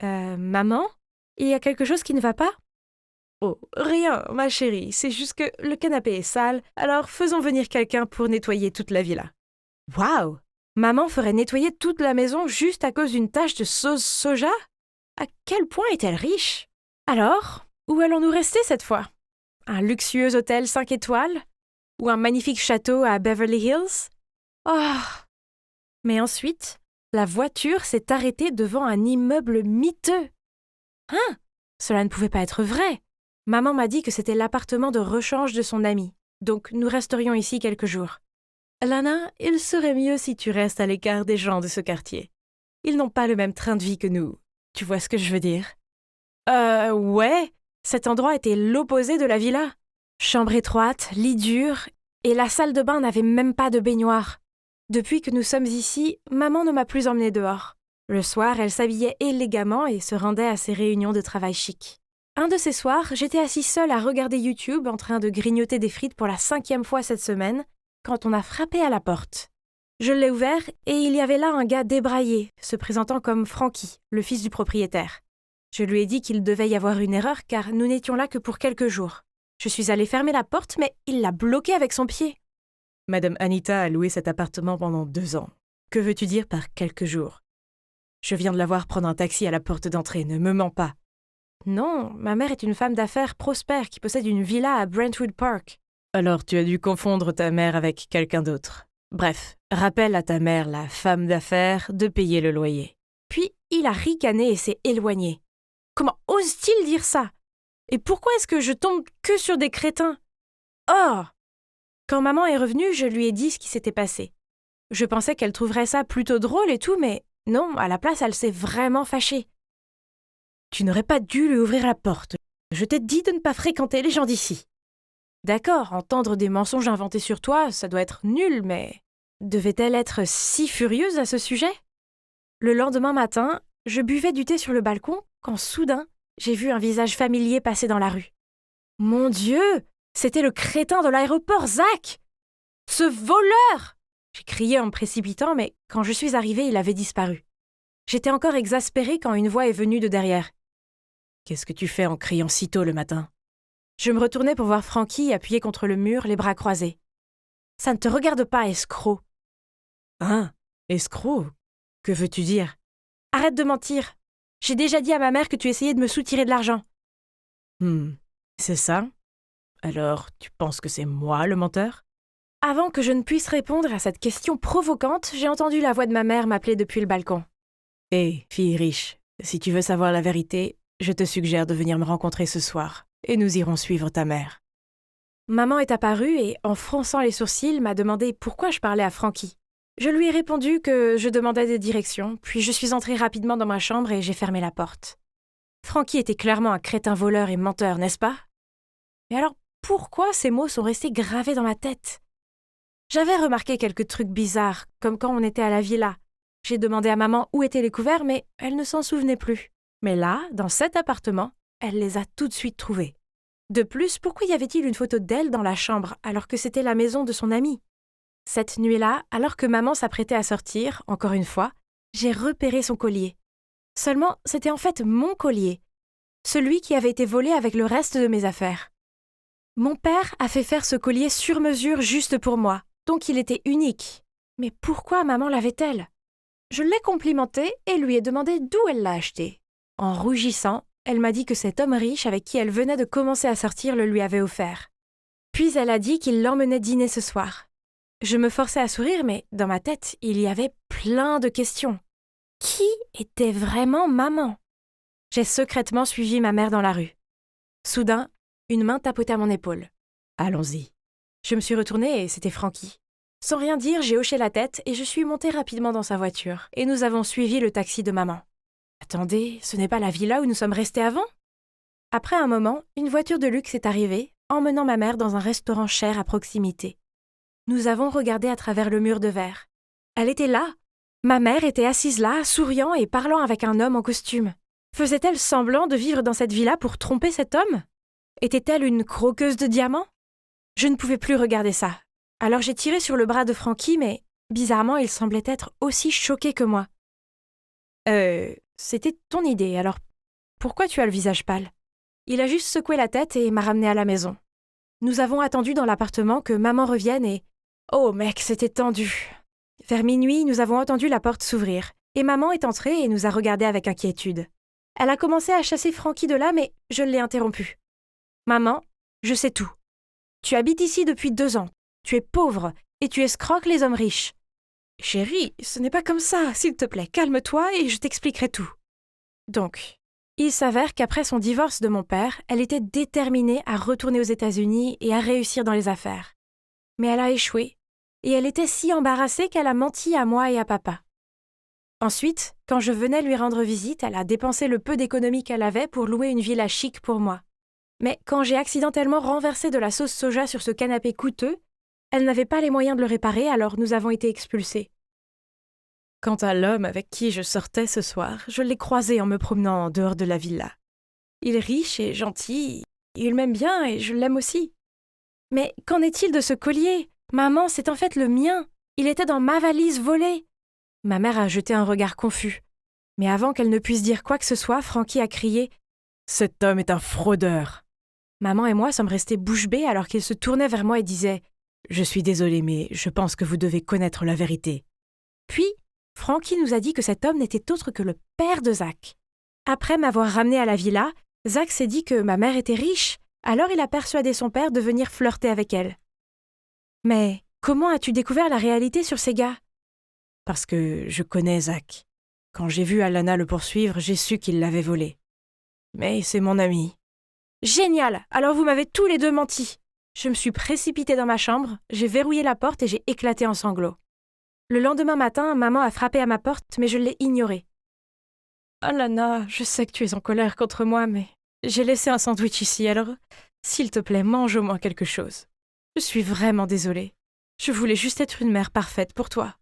Maman? Il y a quelque chose qui ne va pas? Oh, rien, ma chérie, c'est juste que le canapé est sale, alors faisons venir quelqu'un pour nettoyer toute la villa. Waouh! Maman ferait nettoyer toute la maison juste à cause d'une tache de sauce soja? À quel point est-elle riche? Alors, où allons-nous rester cette fois? Un luxueux hôtel 5 étoiles? Ou un magnifique château à Beverly Hills? Oh! Mais ensuite, la voiture s'est arrêtée devant un immeuble miteux. Hein? Cela ne pouvait pas être vrai. Maman m'a dit que c'était l'appartement de rechange de son ami. Donc nous resterions ici quelques jours. Lana, il serait mieux si tu restes à l'écart des gens de ce quartier. Ils n'ont pas le même train de vie que nous. Tu vois ce que je veux dire? Ouais. Cet endroit était l'opposé de la villa. Chambre étroite, lit dur, et la salle de bain n'avait même pas de baignoire. Depuis que nous sommes ici, maman ne m'a plus emmenée dehors. Le soir, elle s'habillait élégamment et se rendait à ses réunions de travail chic. Un de ces soirs, j'étais assise seule à regarder YouTube en train de grignoter des frites pour la 5e fois cette semaine, quand on a frappé à la porte. Je l'ai ouvert et il y avait là un gars débraillé, se présentant comme Frankie, le fils du propriétaire. Je lui ai dit qu'il devait y avoir une erreur car nous n'étions là que pour quelques jours. Je suis allée fermer la porte, mais il l'a bloquée avec son pied. Madame Anita a loué cet appartement pendant 2 ans. Que veux-tu dire par quelques jours? Je viens de la voir prendre un taxi à la porte d'entrée, ne me mens pas. Non, ma mère est une femme d'affaires prospère qui possède une villa à Brentwood Park. Alors tu as dû confondre ta mère avec quelqu'un d'autre. Bref, rappelle à ta mère, la femme d'affaires, de payer le loyer. Puis il a ricané et s'est éloigné. Comment ose-t-il dire ça? Et pourquoi est-ce que je tombe que sur des crétins? Oh! Quand maman est revenue, je lui ai dit ce qui s'était passé. Je pensais qu'elle trouverait ça plutôt drôle et tout, mais non, à la place, elle s'est vraiment fâchée. Tu n'aurais pas dû lui ouvrir la porte. Je t'ai dit de ne pas fréquenter les gens d'ici. D'accord, entendre des mensonges inventés sur toi, ça doit être nul, mais devait-elle être si furieuse à ce sujet? Le lendemain matin, je buvais du thé sur le balcon quand soudain, j'ai vu un visage familier passer dans la rue. Mon Dieu! C'était le crétin de l'aéroport, Zach! Ce voleur! J'ai crié en me précipitant, mais quand je suis arrivée, il avait disparu. J'étais encore exaspérée quand une voix est venue de derrière. Qu'est-ce que tu fais en criant si tôt le matin? Je me retournai pour voir Frankie appuyé contre le mur, les bras croisés. Ça ne te regarde pas, escroc. Hein? Escroc? Que veux-tu dire? Arrête de mentir. J'ai déjà dit à ma mère que tu essayais de me soutirer de l'argent. C'est ça? Alors, tu penses que c'est moi le menteur? Avant que je ne puisse répondre à cette question provocante, j'ai entendu la voix de ma mère m'appeler depuis le balcon. Hé, fille riche, si tu veux savoir la vérité, je te suggère de venir me rencontrer ce soir, et nous irons suivre ta mère. Maman est apparue et, en fronçant les sourcils, m'a demandé pourquoi je parlais à Frankie. Je lui ai répondu que je demandais des directions, puis je suis entrée rapidement dans ma chambre et j'ai fermé la porte. Frankie était clairement un crétin voleur et menteur, n'est-ce pas? Mais alors, pourquoi ces mots sont restés gravés dans ma tête? J'avais remarqué quelques trucs bizarres, comme quand on était à la villa. J'ai demandé à maman où étaient les couverts, mais elle ne s'en souvenait plus. Mais là, dans cet appartement, elle les a tout de suite trouvés. De plus, pourquoi y avait-il une photo d'elle dans la chambre, alors que c'était la maison de son amie? Cette nuit-là, alors que maman s'apprêtait à sortir, encore une fois, j'ai repéré son collier. Seulement, c'était en fait mon collier, celui qui avait été volé avec le reste de mes affaires. Mon père a fait faire ce collier sur mesure juste pour moi, donc il était unique. Mais pourquoi maman l'avait-elle? Je l'ai complimentée et lui ai demandé d'où elle l'a acheté. En rougissant, elle m'a dit que cet homme riche avec qui elle venait de commencer à sortir le lui avait offert. Puis elle a dit qu'il l'emmenait dîner ce soir. Je me forçais à sourire, mais dans ma tête, il y avait plein de questions. Qui était vraiment maman? J'ai secrètement suivi ma mère dans la rue. Soudain, une main tapotait à mon épaule. « Allons-y. » Je me suis retournée et c'était Frankie. Sans rien dire, j'ai hoché la tête et je suis montée rapidement dans sa voiture. Et nous avons suivi le taxi de maman. Attendez, ce n'est pas la villa où nous sommes restés avant? Après un moment, une voiture de luxe est arrivée, emmenant ma mère dans un restaurant cher à proximité. Nous avons regardé à travers le mur de verre. Elle était là. Ma mère était assise là, souriant et parlant avec un homme en costume. Faisait-elle semblant de vivre dans cette villa pour tromper cet homme? Était-elle une croqueuse de diamants? Je ne pouvais plus regarder ça. Alors j'ai tiré sur le bras de Frankie, mais bizarrement, il semblait être aussi choqué que moi. C'était ton idée, alors pourquoi tu as le visage pâle? Il a juste secoué la tête et m'a ramené à la maison. Nous avons attendu dans l'appartement que maman revienne et... Oh mec, c'était tendu. Vers minuit, nous avons entendu la porte s'ouvrir, et maman est entrée et nous a regardés avec inquiétude. Elle a commencé à chasser Frankie de là, mais je l'ai interrompue. « Maman, je sais tout. Tu habites ici depuis 2 ans. Tu es pauvre et tu escroques les hommes riches. » « Chérie, ce n'est pas comme ça. S'il te plaît, calme-toi et je t'expliquerai tout. » Donc, il s'avère qu'après son divorce de mon père, elle était déterminée à retourner aux États-Unis et à réussir dans les affaires. Mais elle a échoué, et elle était si embarrassée qu'elle a menti à moi et à papa. Ensuite, quand je venais lui rendre visite, elle a dépensé le peu d'économies qu'elle avait pour louer une villa chic pour moi. Mais quand j'ai accidentellement renversé de la sauce soja sur ce canapé coûteux, elle n'avait pas les moyens de le réparer, alors nous avons été expulsés. Quant à l'homme avec qui je sortais ce soir, je l'ai croisé en me promenant en dehors de la villa. Il est riche et gentil, il m'aime bien et je l'aime aussi. Mais qu'en est-il de ce collier ? Maman, c'est en fait le mien. Il était dans ma valise volée. Ma mère a jeté un regard confus. Mais avant qu'elle ne puisse dire quoi que ce soit, Frankie a crié « Cet homme est un fraudeur !» Maman et moi sommes restés bouche bée alors qu'il se tournait vers moi et disait « Je suis désolée, mais je pense que vous devez connaître la vérité. » Puis, Frankie nous a dit que cet homme n'était autre que le père de Zach. Après m'avoir ramené à la villa, Zach s'est dit que ma mère était riche, alors il a persuadé son père de venir flirter avec elle. Mais comment as-tu découvert la réalité sur ces gars ? Parce que je connais Zach. Quand j'ai vu Alana le poursuivre, j'ai su qu'il l'avait volé. Mais c'est mon ami. Génial ! Alors vous m'avez tous les deux menti. Je me suis précipitée dans ma chambre, j'ai verrouillé la porte et j'ai éclaté en sanglots. Le lendemain matin, maman a frappé à ma porte, mais je l'ai ignorée. « Alana, je sais que tu es en colère contre moi, mais j'ai laissé un sandwich ici, alors s'il te plaît, mange au moins quelque chose. Je suis vraiment désolée. Je voulais juste être une mère parfaite pour toi. »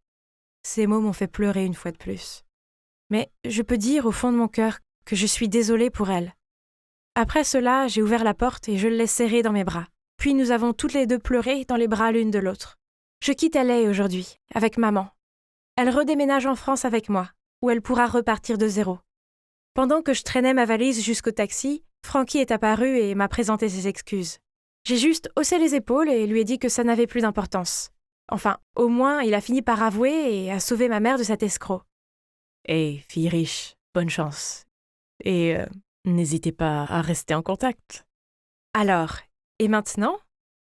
Ces mots m'ont fait pleurer une fois de plus. Mais je peux dire au fond de mon cœur que je suis désolée pour elle. Après cela, j'ai ouvert la porte et je l'ai serrée dans mes bras. Puis nous avons toutes les deux pleuré dans les bras l'une de l'autre. Je quitte LA aujourd'hui, avec maman. Elle redéménage en France avec moi, où elle pourra repartir de zéro. Pendant que je traînais ma valise jusqu'au taxi, Frankie est apparu et m'a présenté ses excuses. J'ai juste haussé les épaules et lui ai dit que ça n'avait plus d'importance. Enfin, au moins, il a fini par avouer et a sauvé ma mère de cet escroc. Hey, fille riche, bonne chance. Et n'hésitez pas à rester en contact. Alors, et maintenant ?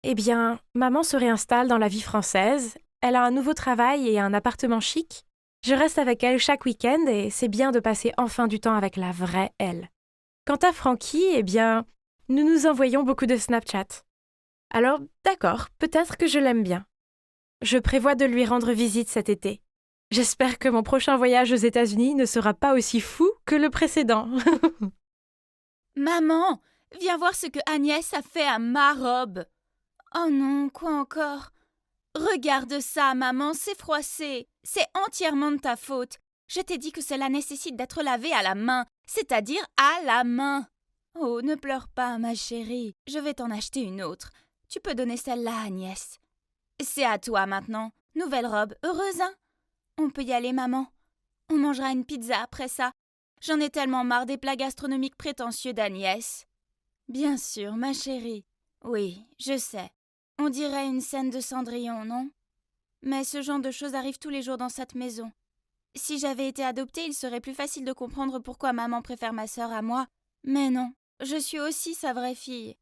Eh bien, maman se réinstalle dans la vie française, elle a un nouveau travail et un appartement chic. Je reste avec elle chaque week-end et c'est bien de passer enfin du temps avec la vraie elle. Quant à Frankie, eh bien, nous nous envoyons beaucoup de Snapchat. Alors, d'accord, peut-être que je l'aime bien. Je prévois de lui rendre visite cet été. J'espère que mon prochain voyage aux États-Unis ne sera pas aussi fou que le précédent. Maman, viens voir ce que Agnès a fait à ma robe. Oh non, quoi encore ? Regarde ça, maman, c'est froissé. C'est entièrement de ta faute. Je t'ai dit que cela nécessite d'être lavé à la main, c'est-à-dire à la main. Oh, ne pleure pas, ma chérie. Je vais t'en acheter une autre. Tu peux donner celle-là à Agnès. C'est à toi maintenant. Nouvelle robe, heureuse, hein ? On peut y aller, maman. On mangera une pizza après ça. J'en ai tellement marre des plats gastronomiques prétentieux d'Agnès. Bien sûr, ma chérie. Oui, je sais. On dirait une scène de Cendrillon, non ? Mais ce genre de choses arrive tous les jours dans cette maison. Si j'avais été adoptée, il serait plus facile de comprendre pourquoi maman préfère ma sœur à moi. Mais non, je suis aussi sa vraie fille.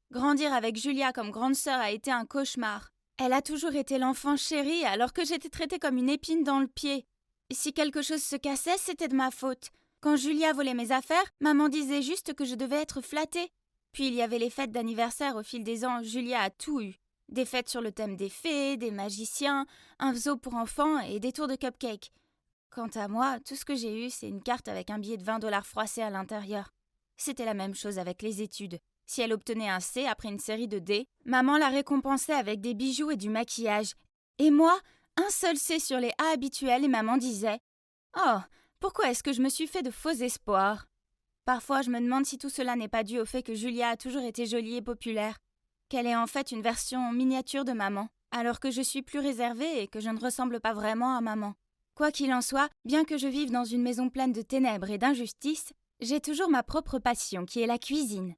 Grandir avec Julia comme grande sœur a été un cauchemar. Elle a toujours été l'enfant chéri alors que j'étais traitée comme une épine dans le pied. Si quelque chose se cassait, c'était de ma faute. Quand Julia volait mes affaires, maman disait juste que je devais être flattée. Puis il y avait les fêtes d'anniversaire au fil des ans, Julia a tout eu. Des fêtes sur le thème des fées, des magiciens, un zoo pour enfants et des tours de cupcakes. Quant à moi, tout ce que j'ai eu, c'est une carte avec un billet de $20 froissé à l'intérieur. C'était la même chose avec les études. Si elle obtenait un C après une série de D, maman la récompensait avec des bijoux et du maquillage. Et moi, un seul C sur les A habituels et maman disait « Oh, pourquoi est-ce que je me suis fait de faux espoirs ?» Parfois, je me demande si tout cela n'est pas dû au fait que Julia a toujours été jolie et populaire, qu'elle est en fait une version miniature de maman, alors que je suis plus réservée et que je ne ressemble pas vraiment à maman. Quoi qu'il en soit, bien que je vive dans une maison pleine de ténèbres et d'injustice, j'ai toujours ma propre passion qui est la cuisine.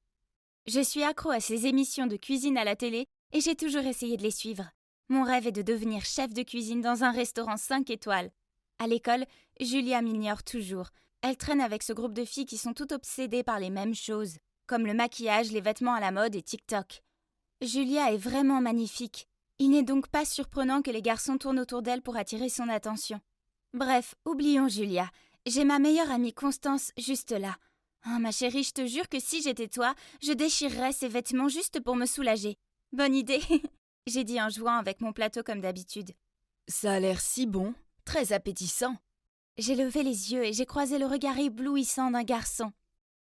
Je suis accro à ces émissions de cuisine à la télé et j'ai toujours essayé de les suivre. Mon rêve est de devenir chef de cuisine dans un restaurant 5 étoiles. À l'école, Julia m'ignore toujours. Elle traîne avec ce groupe de filles qui sont toutes obsédées par les mêmes choses, comme le maquillage, les vêtements à la mode et TikTok. Julia est vraiment magnifique. Il n'est donc pas surprenant que les garçons tournent autour d'elle pour attirer son attention. Bref, oublions Julia. J'ai ma meilleure amie Constance juste là. Oh, ma chérie, je te jure que si j'étais toi, je déchirerais ces vêtements juste pour me soulager. Bonne idée. J'ai dit en jouant avec mon plateau comme d'habitude. Ça a l'air si bon, très appétissant. J'ai levé les yeux et j'ai croisé le regard éblouissant d'un garçon.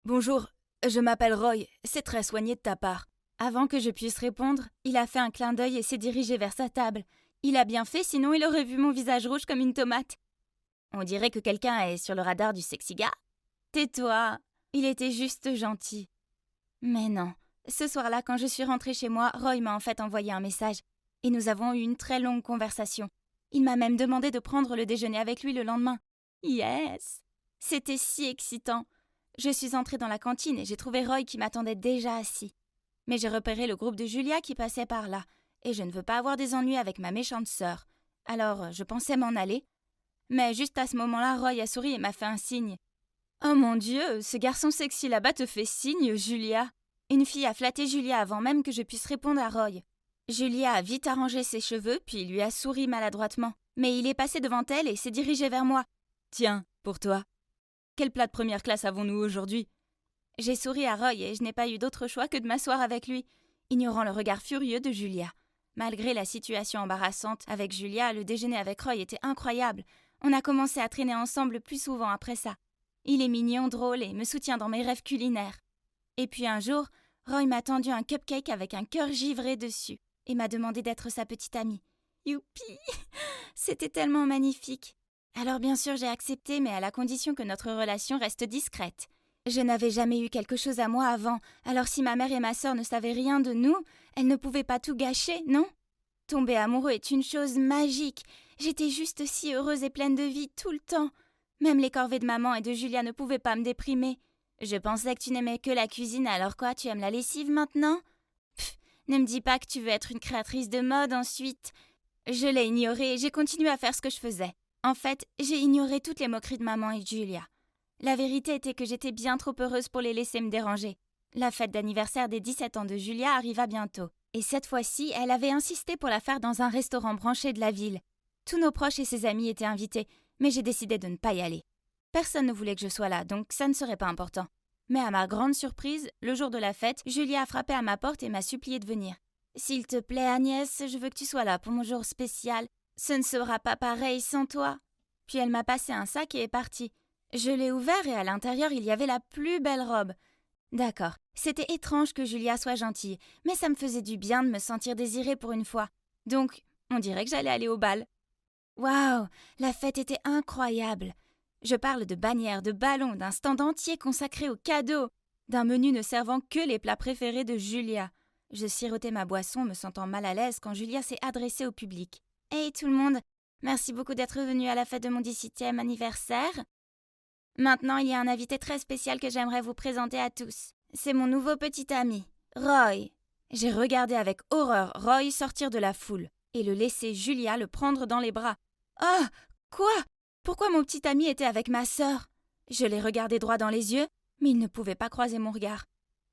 Bonjour, je m'appelle Roy, c'est très soigné de ta part. Avant que je puisse répondre, il a fait un clin d'œil et s'est dirigé vers sa table. Il a bien fait, sinon il aurait vu mon visage rouge comme une tomate. On dirait que quelqu'un est sur le radar du sexy gars. Tais-toi, il était juste gentil. Mais non, ce soir-là, quand je suis rentrée chez moi, Roy m'a en fait envoyé un message. Et nous avons eu une très longue conversation. Il m'a même demandé de prendre le déjeuner avec lui le lendemain. Yes! C'était si excitant. Je suis entrée dans la cantine et j'ai trouvé Roy qui m'attendait déjà assis. Mais j'ai repéré le groupe de Julia qui passait par là, et je ne veux pas avoir des ennuis avec ma méchante sœur. Alors, je pensais m'en aller. Mais juste à ce moment-là, Roy a souri et m'a fait un signe. Oh mon Dieu, ce garçon sexy là-bas te fait signe, Julia. Une fille a flatté Julia avant même que je puisse répondre à Roy. Julia a vite arrangé ses cheveux, puis lui a souri maladroitement. Mais il est passé devant elle et s'est dirigé vers moi. Tiens, pour toi. Quel plat de première classe avons-nous aujourd'hui? J'ai souri à Roy et je n'ai pas eu d'autre choix que de m'asseoir avec lui, ignorant le regard furieux de Julia. Malgré la situation embarrassante avec Julia, le déjeuner avec Roy était incroyable. On a commencé à traîner ensemble plus souvent après ça. Il est mignon, drôle et me soutient dans mes rêves culinaires. Et puis un jour, Roy m'a tendu un cupcake avec un cœur givré dessus et m'a demandé d'être sa petite amie. Youpi! C'était tellement magnifique. Alors bien sûr j'ai accepté, mais à la condition que notre relation reste discrète. Je n'avais jamais eu quelque chose à moi avant, alors si ma mère et ma sœur ne savaient rien de nous, elles ne pouvaient pas tout gâcher, non? Tomber amoureux est une chose magique. J'étais juste si heureuse et pleine de vie tout le temps. Même les corvées de maman et de Julia ne pouvaient pas me déprimer. Je pensais que tu n'aimais que la cuisine, alors quoi, tu aimes la lessive maintenant? Pff, ne me dis pas que tu veux être une créatrice de mode ensuite. Je l'ai ignoré et j'ai continué à faire ce que je faisais. En fait, j'ai ignoré toutes les moqueries de maman et de Julia. La vérité était que j'étais bien trop heureuse pour les laisser me déranger. La fête d'anniversaire des 17 ans de Julia arriva bientôt. Et cette fois-ci, elle avait insisté pour la faire dans un restaurant branché de la ville. Tous nos proches et ses amis étaient invités, mais j'ai décidé de ne pas y aller. Personne ne voulait que je sois là, donc ça ne serait pas important. Mais à ma grande surprise, le jour de la fête, Julia a frappé à ma porte et m'a supplié de venir. « S'il te plaît, Agnès, je veux que tu sois là pour mon jour spécial. Ce ne sera pas pareil sans toi. » Puis elle m'a passé un sac et est partie. Je l'ai ouvert et à l'intérieur, il y avait la plus belle robe. D'accord, c'était étrange que Julia soit gentille, mais ça me faisait du bien de me sentir désirée pour une fois. Donc, on dirait que j'allais aller au bal. Waouh, la fête était incroyable. Je parle de bannières, de ballons, d'un stand entier consacré aux cadeaux, d'un menu ne servant que les plats préférés de Julia. Je sirotais ma boisson, me sentant mal à l'aise quand Julia s'est adressée au public. « Hey tout le monde, merci beaucoup d'être venu à la fête de mon 17e anniversaire. Maintenant, il y a un invité très spécial que j'aimerais vous présenter à tous. C'est mon nouveau petit ami, Roy. » J'ai regardé avec horreur Roy sortir de la foule et le laisser Julia le prendre dans les bras. « Oh, quoi? Pourquoi mon petit ami était avec ma sœur ?» Je l'ai regardé droit dans les yeux, mais il ne pouvait pas croiser mon regard.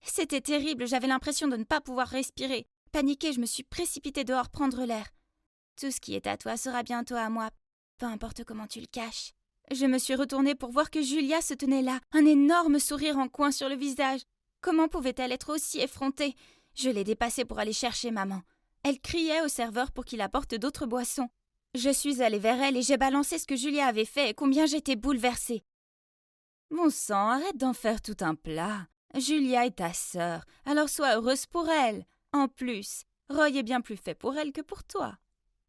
C'était terrible, j'avais l'impression de ne pas pouvoir respirer. Paniquée, je me suis précipitée dehors prendre l'air. « Tout ce qui est à toi sera bientôt à moi, peu importe comment tu le caches. » Je me suis retournée pour voir que Julia se tenait là, un énorme sourire en coin sur le visage. Comment pouvait-elle être aussi effrontée? Je l'ai dépassée pour aller chercher maman. Elle criait au serveur pour qu'il apporte d'autres boissons. Je suis allée vers elle et j'ai balancé ce que Julia avait fait et combien j'étais bouleversée. « Bon sang, arrête d'en faire tout un plat. Julia est ta sœur, alors sois heureuse pour elle. En plus, Roy est bien plus fait pour elle que pour toi. »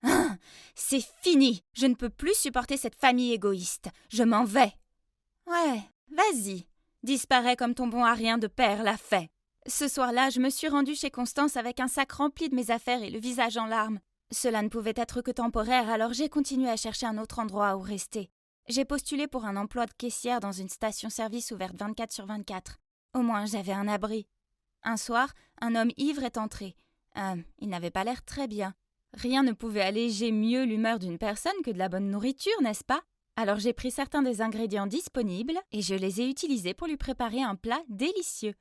Ah, c'est fini. Je ne peux plus supporter cette famille égoïste. Je m'en vais. Ouais, vas-y. Disparais comme ton bon à rien de père l'a fait. Ce soir-là, je me suis rendue chez Constance avec un sac rempli de mes affaires et le visage en larmes. Cela ne pouvait être que temporaire, alors j'ai continué à chercher un autre endroit où rester. J'ai postulé pour un emploi de caissière dans une station-service ouverte 24/24. Au moins, j'avais un abri. Un soir, un homme ivre est entré. Il n'avait pas l'air très bien. Rien ne pouvait alléger mieux l'humeur d'une personne que de la bonne nourriture, n'est-ce pas? Alors j'ai pris certains des ingrédients disponibles et je les ai utilisés pour lui préparer un plat délicieux.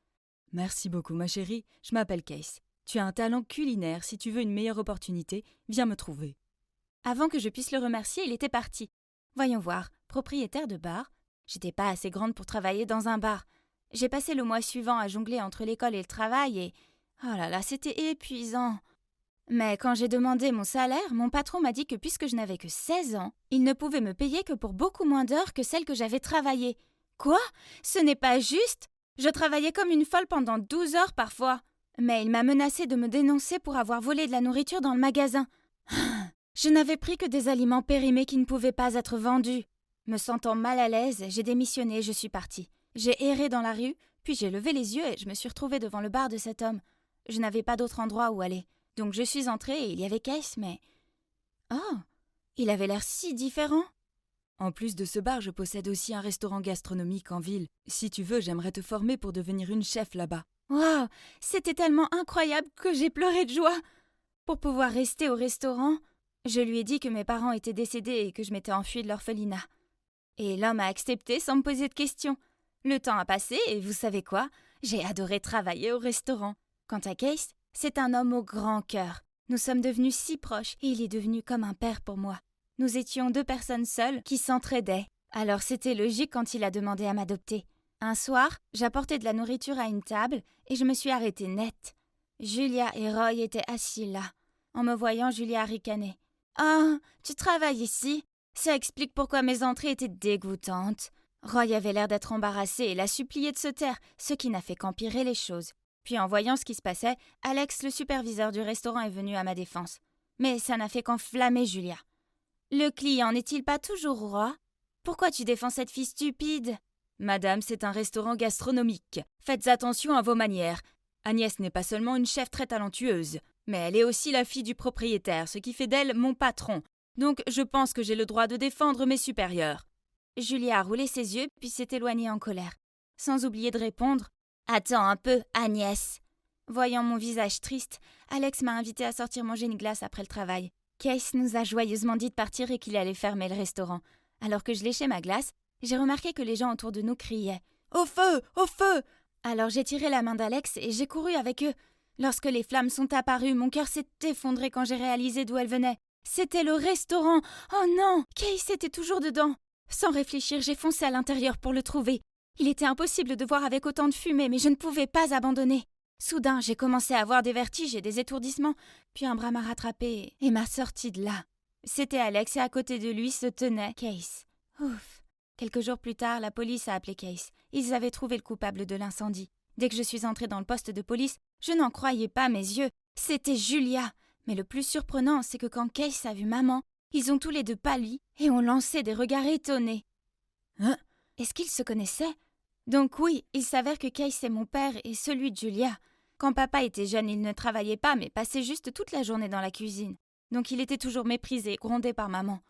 Merci beaucoup, ma chérie. Je m'appelle Case. Tu as un talent culinaire. Si tu veux une meilleure opportunité, viens me trouver. Avant que je puisse le remercier, il était parti. Voyons voir, propriétaire de bar. J'étais pas assez grande pour travailler dans un bar. J'ai passé le mois suivant à jongler entre l'école et le travail et... Oh là là, c'était épuisant. Mais quand j'ai demandé mon salaire, mon patron m'a dit que puisque je n'avais que 16 ans, il ne pouvait me payer que pour beaucoup moins d'heures que celles que j'avais travaillées. Quoi? Ce n'est pas juste? Je travaillais comme une folle pendant 12 heures parfois. Mais il m'a menacé de me dénoncer pour avoir volé de la nourriture dans le magasin. Je n'avais pris que des aliments périmés qui ne pouvaient pas être vendus. Me sentant mal à l'aise, j'ai démissionné et je suis partie. J'ai erré dans la rue, puis j'ai levé les yeux et je me suis retrouvée devant le bar de cet homme. Je n'avais pas d'autre endroit où aller. Donc je suis entrée et il y avait Case, mais... Oh, il avait l'air si différent. En plus de ce bar, je possède aussi un restaurant gastronomique en ville. Si tu veux, j'aimerais te former pour devenir une chef là-bas. Waouh, c'était tellement incroyable que j'ai pleuré de joie. Pour pouvoir rester au restaurant, je lui ai dit que mes parents étaient décédés et que je m'étais enfuie de l'orphelinat. Et l'homme a accepté sans me poser de questions. Le temps a passé et vous savez quoi? J'ai adoré travailler au restaurant. Quant à Case, c'est un homme au grand cœur. Nous sommes devenus si proches et il est devenu comme un père pour moi. Nous étions 2 personnes seules qui s'entraidaient. Alors c'était logique quand il a demandé à m'adopter. Un soir, j'apportais de la nourriture à une table et je me suis arrêtée net. Julia et Roy étaient assis là. En me voyant, Julia a ricané. « Ah, tu travailles ici? Ça explique pourquoi mes entrées étaient dégoûtantes. » Roy avait l'air d'être embarrassé et l'a supplié de se taire, ce qui n'a fait qu'empirer les choses. Puis en voyant ce qui se passait, Alex, le superviseur du restaurant, est venu à ma défense. Mais ça n'a fait qu'enflammer Julia. « Le client n'est-il pas toujours roi? Pourquoi tu défends cette fille stupide ?» Madame, c'est un restaurant gastronomique. Faites attention à vos manières. Agnès n'est pas seulement une chef très talentueuse, mais elle est aussi la fille du propriétaire, ce qui fait d'elle mon patron. Donc je pense que j'ai le droit de défendre mes supérieurs. Julia a roulé ses yeux puis s'est éloignée en colère, sans oublier de répondre « Attends un peu, Agnès !» Voyant mon visage triste, Alex m'a invité à sortir manger une glace après le travail. Case nous a joyeusement dit de partir et qu'il allait fermer le restaurant. Alors que je léchais ma glace, j'ai remarqué que les gens autour de nous criaient « Au feu! Au feu !» Alors j'ai tiré la main d'Alex et j'ai couru avec eux. Lorsque les flammes sont apparues, mon cœur s'est effondré quand j'ai réalisé d'où elles venaient. C'était le restaurant. Oh non, Case était toujours dedans. Sans réfléchir, j'ai foncé à l'intérieur pour le trouver. Il était impossible de voir avec autant de fumée, mais je ne pouvais pas abandonner. Soudain, j'ai commencé à avoir des vertiges et des étourdissements, puis un bras m'a rattrapé et m'a sorti de là. C'était Alex et à côté de lui se tenait Case. Ouf. Quelques jours plus tard, la police a appelé Case. Ils avaient trouvé le coupable de l'incendie. Dès que je suis entrée dans le poste de police, je n'en croyais pas mes yeux. C'était Julia. Mais le plus surprenant, c'est que quand Case a vu maman, ils ont tous les 2 pâli et ont lancé des regards étonnés. Hein? Est-ce qu'ils se connaissaient? Donc oui, il s'avère que Case est mon père et celui de Julia. Quand papa était jeune, il ne travaillait pas, mais passait juste toute la journée dans la cuisine. Donc il était toujours méprisé et grondé par maman.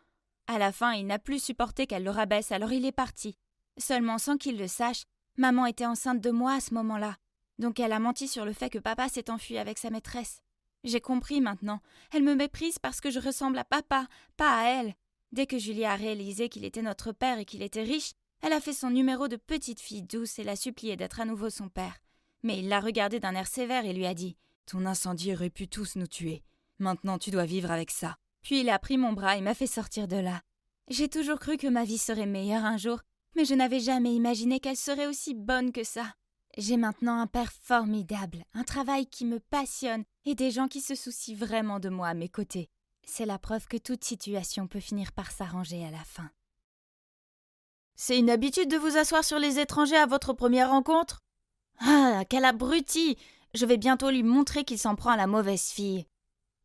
À la fin, il n'a plus supporté qu'elle le rabaisse, alors il est parti. Seulement sans qu'il le sache, maman était enceinte de moi à ce moment-là. Donc elle a menti sur le fait que papa s'est enfui avec sa maîtresse. J'ai compris maintenant. Elle me méprise parce que je ressemble à papa, pas à elle. Dès que Julia a réalisé qu'il était notre père et qu'il était riche, elle a fait son numéro de petite fille douce et l'a supplié d'être à nouveau son père. Mais il l'a regardé d'un air sévère et lui a dit « Ton incendie aurait pu tous nous tuer. Maintenant tu dois vivre avec ça. » Puis il a pris mon bras et m'a fait sortir de là. J'ai toujours cru que ma vie serait meilleure un jour, mais je n'avais jamais imaginé qu'elle serait aussi bonne que ça. J'ai maintenant un père formidable, un travail qui me passionne et des gens qui se soucient vraiment de moi à mes côtés. C'est la preuve que toute situation peut finir par s'arranger à la fin. C'est une habitude de vous asseoir sur les étrangers à votre première rencontre? Ah, quel abruti! Je vais bientôt lui montrer qu'il s'en prend à la mauvaise fille.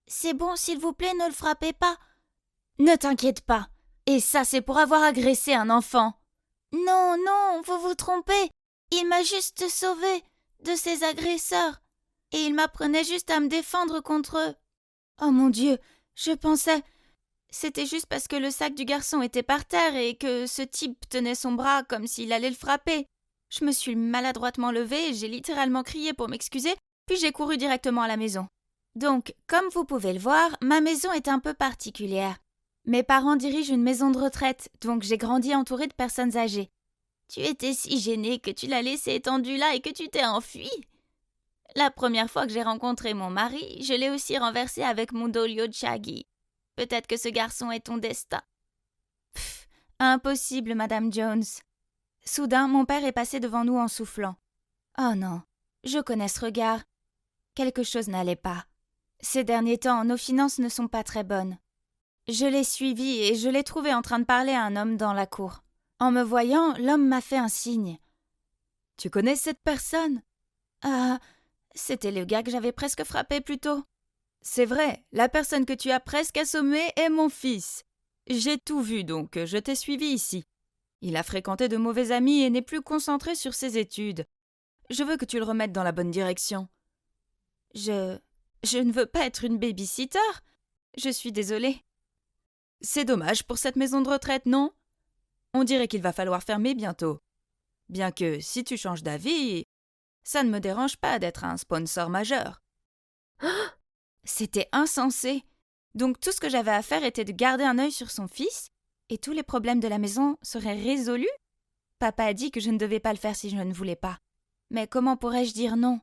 C'est bon, s'il vous plaît, ne le frappez pas. Ne t'inquiète pas. Et ça, c'est pour avoir agressé un enfant. Non, non, vous vous trompez. Il m'a juste sauvée de ses agresseurs. Et il m'apprenait juste à me défendre contre eux. Oh mon Dieu, je pensais... C'était juste parce que le sac du garçon était par terre et que ce type tenait son bras comme s'il allait le frapper. Je me suis maladroitement levée et j'ai littéralement crié pour m'excuser, puis j'ai couru directement à la maison. Donc, comme vous pouvez le voir, ma maison est un peu particulière. Mes parents dirigent une maison de retraite, donc j'ai grandi entourée de personnes âgées. Tu étais si gênée que tu l'as laissé étendu là et que tu t'es enfui. La première fois que j'ai rencontré mon mari, je l'ai aussi renversé avec mon dolio de Shaggy. Peut-être que ce garçon est ton destin. Pff, impossible, Madame Jones. Soudain, mon père est passé devant nous en soufflant. Oh non, je connais ce regard. Quelque chose n'allait pas. Ces derniers temps, nos finances ne sont pas très bonnes. Je l'ai suivi et je l'ai trouvé en train de parler à un homme dans la cour. En me voyant, l'homme m'a fait un signe. « Tu connais cette personne ?»« Ah, c'était le gars que j'avais presque frappé plus tôt. »« C'est vrai, la personne que tu as presque assommée est mon fils. J'ai tout vu donc, je t'ai suivi ici. Il a fréquenté de mauvais amis et n'est plus concentré sur ses études. Je veux que tu le remettes dans la bonne direction. » Je ne veux pas être une baby-sitter. Je suis désolée. C'est dommage pour cette maison de retraite, non ? On dirait qu'il va falloir fermer bientôt. Bien que, si tu changes d'avis, ça ne me dérange pas d'être un sponsor majeur. C'était insensé. Donc tout ce que j'avais à faire était de garder un œil sur son fils, et tous les problèmes de la maison seraient résolus ? Papa a dit que je ne devais pas le faire si je ne voulais pas. Mais comment pourrais-je dire non ?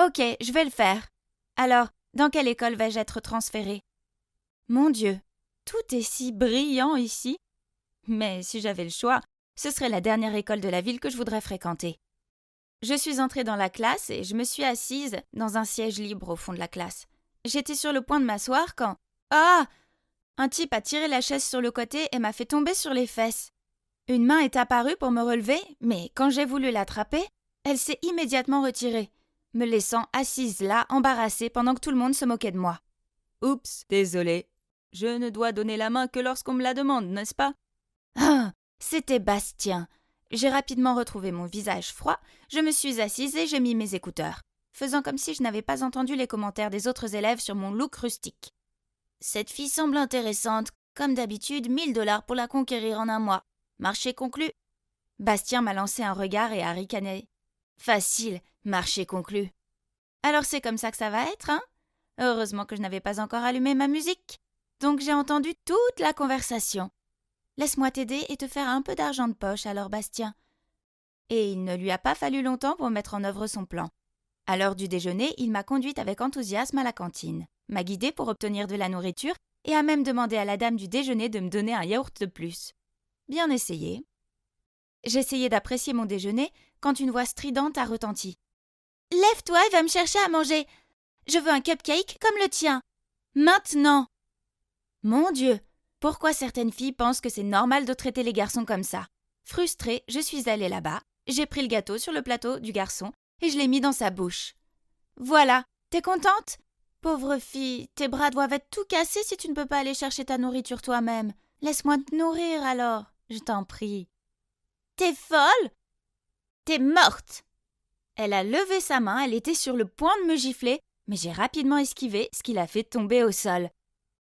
Ok, je vais le faire. Alors, dans quelle école vais-je être transférée ? Mon Dieu, tout est si brillant ici. Mais si j'avais le choix, ce serait la dernière école de la ville que je voudrais fréquenter. Je suis entrée dans la classe et je me suis assise dans un siège libre au fond de la classe. J'étais sur le point de m'asseoir quand... Ah ! Un type a tiré la chaise sur le côté et m'a fait tomber sur les fesses. Une main est apparue pour me relever, mais quand j'ai voulu l'attraper, elle s'est immédiatement retirée, me laissant assise là, embarrassée, pendant que tout le monde se moquait de moi. Oups, désolé. Je ne dois donner la main que lorsqu'on me la demande, n'est-ce pas ? Ah, c'était Bastien. J'ai rapidement retrouvé mon visage froid, je me suis assise et j'ai mis mes écouteurs, faisant comme si je n'avais pas entendu les commentaires des autres élèves sur mon look rustique. Cette fille semble intéressante. Comme d'habitude, 1 000 $ pour la conquérir en un mois. Marché conclu. Bastien m'a lancé un regard et a ricané. Facile, marché conclu. Alors c'est comme ça que ça va être, hein ? Heureusement que je n'avais pas encore allumé ma musique. Donc j'ai entendu toute la conversation. Laisse-moi t'aider et te faire un peu d'argent de poche, alors Bastien. Et il ne lui a pas fallu longtemps pour mettre en œuvre son plan. À l'heure du déjeuner, il m'a conduite avec enthousiasme à la cantine, m'a guidée pour obtenir de la nourriture et a même demandé à la dame du déjeuner de me donner un yaourt de plus. Bien essayé. J'essayais d'apprécier mon déjeuner quand une voix stridente a retenti. « Lève-toi et va me chercher à manger. Je veux un cupcake comme le tien. Maintenant !» Mon Dieu, pourquoi certaines filles pensent que c'est normal de traiter les garçons comme ça ? Frustrée, je suis allée là-bas, j'ai pris le gâteau sur le plateau du garçon et je l'ai mis dans sa bouche. Voilà, t'es contente ? Pauvre fille, tes bras doivent être tout cassés si tu ne peux pas aller chercher ta nourriture toi-même. Laisse-moi te nourrir alors, je t'en prie. T'es folle ? T'es morte ! Elle a levé sa main, elle était sur le point de me gifler, mais j'ai rapidement esquivé, ce qui l'a fait tomber au sol.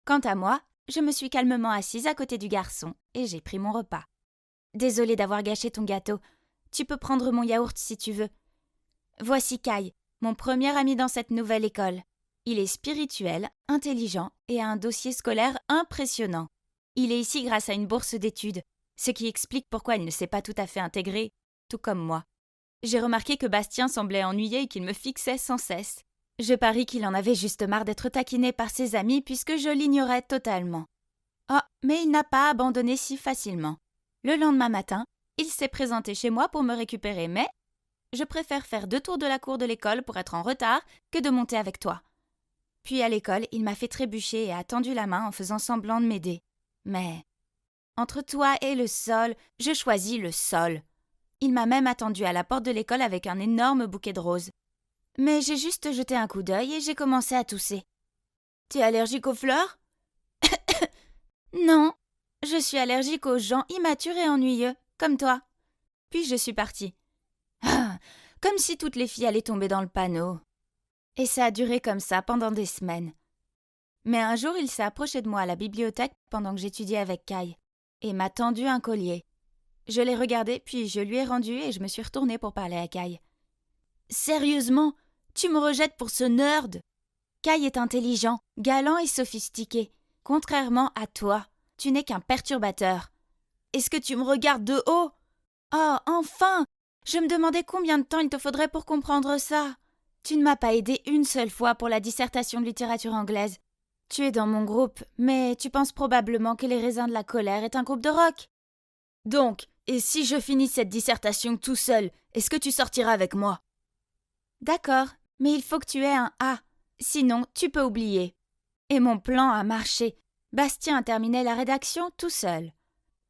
Quant à moi, je me suis calmement assise à côté du garçon et j'ai pris mon repas. Désolée d'avoir gâché ton gâteau. Tu peux prendre mon yaourt si tu veux. Voici Kai, mon premier ami dans cette nouvelle école. Il est spirituel, intelligent et a un dossier scolaire impressionnant. Il est ici grâce à une bourse d'études, ce qui explique pourquoi il ne s'est pas tout à fait intégré, tout comme moi. J'ai remarqué que Bastien semblait ennuyé et qu'il me fixait sans cesse. Je parie qu'il en avait juste marre d'être taquiné par ses amis puisque je l'ignorais totalement. Oh, mais il n'a pas abandonné si facilement. Le lendemain matin, il s'est présenté chez moi pour me récupérer, mais je préfère faire 2 tours de la cour de l'école pour être en retard que de monter avec toi. Puis à l'école, il m'a fait trébucher et a tendu la main en faisant semblant de m'aider. Mais entre toi et le sol, je choisis le sol. Il m'a même attendu à la porte de l'école avec un énorme bouquet de roses. Mais j'ai juste jeté un coup d'œil et j'ai commencé à tousser. « T'es allergique aux fleurs ?»« Non, je suis allergique aux gens immatures et ennuyeux, comme toi. » Puis je suis partie. Ah, comme si toutes les filles allaient tomber dans le panneau. Et ça a duré comme ça pendant des semaines. Mais un jour, il s'est approché de moi à la bibliothèque pendant que j'étudiais avec Kai et m'a tendu un collier. Je l'ai regardé, puis je lui ai rendu et je me suis retournée pour parler à Kai. « Sérieusement, tu me rejettes pour ce nerd ?» Kai est intelligent, galant et sophistiqué, contrairement à toi. Tu n'es qu'un perturbateur. Est-ce que tu me regardes de haut? Oh, enfin! Je me demandais combien de temps il te faudrait pour comprendre ça. Tu ne m'as pas aidé une seule fois pour la dissertation de littérature anglaise. Tu es dans mon groupe, mais tu penses probablement que Les Raisins de la Colère est un groupe de rock. Donc, et si je finis cette dissertation tout seul, est-ce que tu sortiras avec moi? D'accord, mais il faut que tu aies un A. Sinon, tu peux oublier. Et mon plan a marché. Bastien a terminé la rédaction tout seul.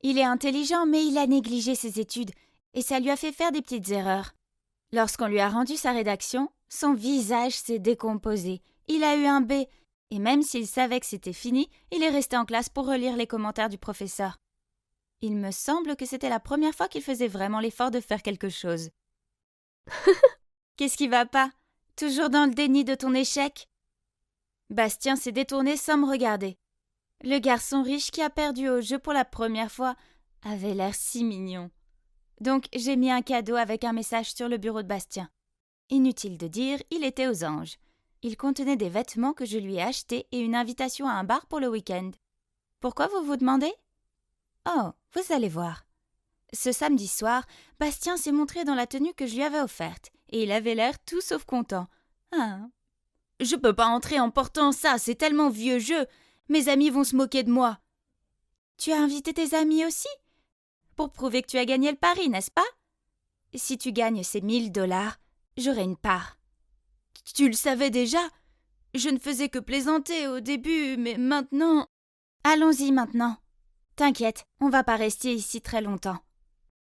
Il est intelligent, mais il a négligé ses études, et ça lui a fait faire des petites erreurs. Lorsqu'on lui a rendu sa rédaction, son visage s'est décomposé. Il a eu un B, et même s'il savait que c'était fini, il est resté en classe pour relire les commentaires du professeur. Il me semble que c'était la première fois qu'il faisait vraiment l'effort de faire quelque chose. Qu'est-ce qui va pas? Toujours dans le déni de ton échec? Bastien s'est détourné sans me regarder. Le garçon riche qui a perdu au jeu pour la première fois avait l'air si mignon. Donc j'ai mis un cadeau avec un message sur le bureau de Bastien. Inutile de dire, il était aux anges. Il contenait des vêtements que je lui ai achetés et une invitation à un bar pour le week-end. Pourquoi vous vous demandez? Oh, vous allez voir. Ce samedi soir, Bastien s'est montré dans la tenue que je lui avais offerte, et il avait l'air tout sauf content. Ah. Je peux pas entrer en portant ça, c'est tellement vieux jeu. Mes amis vont se moquer de moi. Tu as invité tes amis aussi? Pour prouver que tu as gagné le pari, n'est-ce pas? Si tu gagnes ces 1000 $, j'aurai une part. Tu le savais déjà? Je ne faisais que plaisanter au début, mais maintenant... Allons-y maintenant. T'inquiète, on va pas rester ici très longtemps.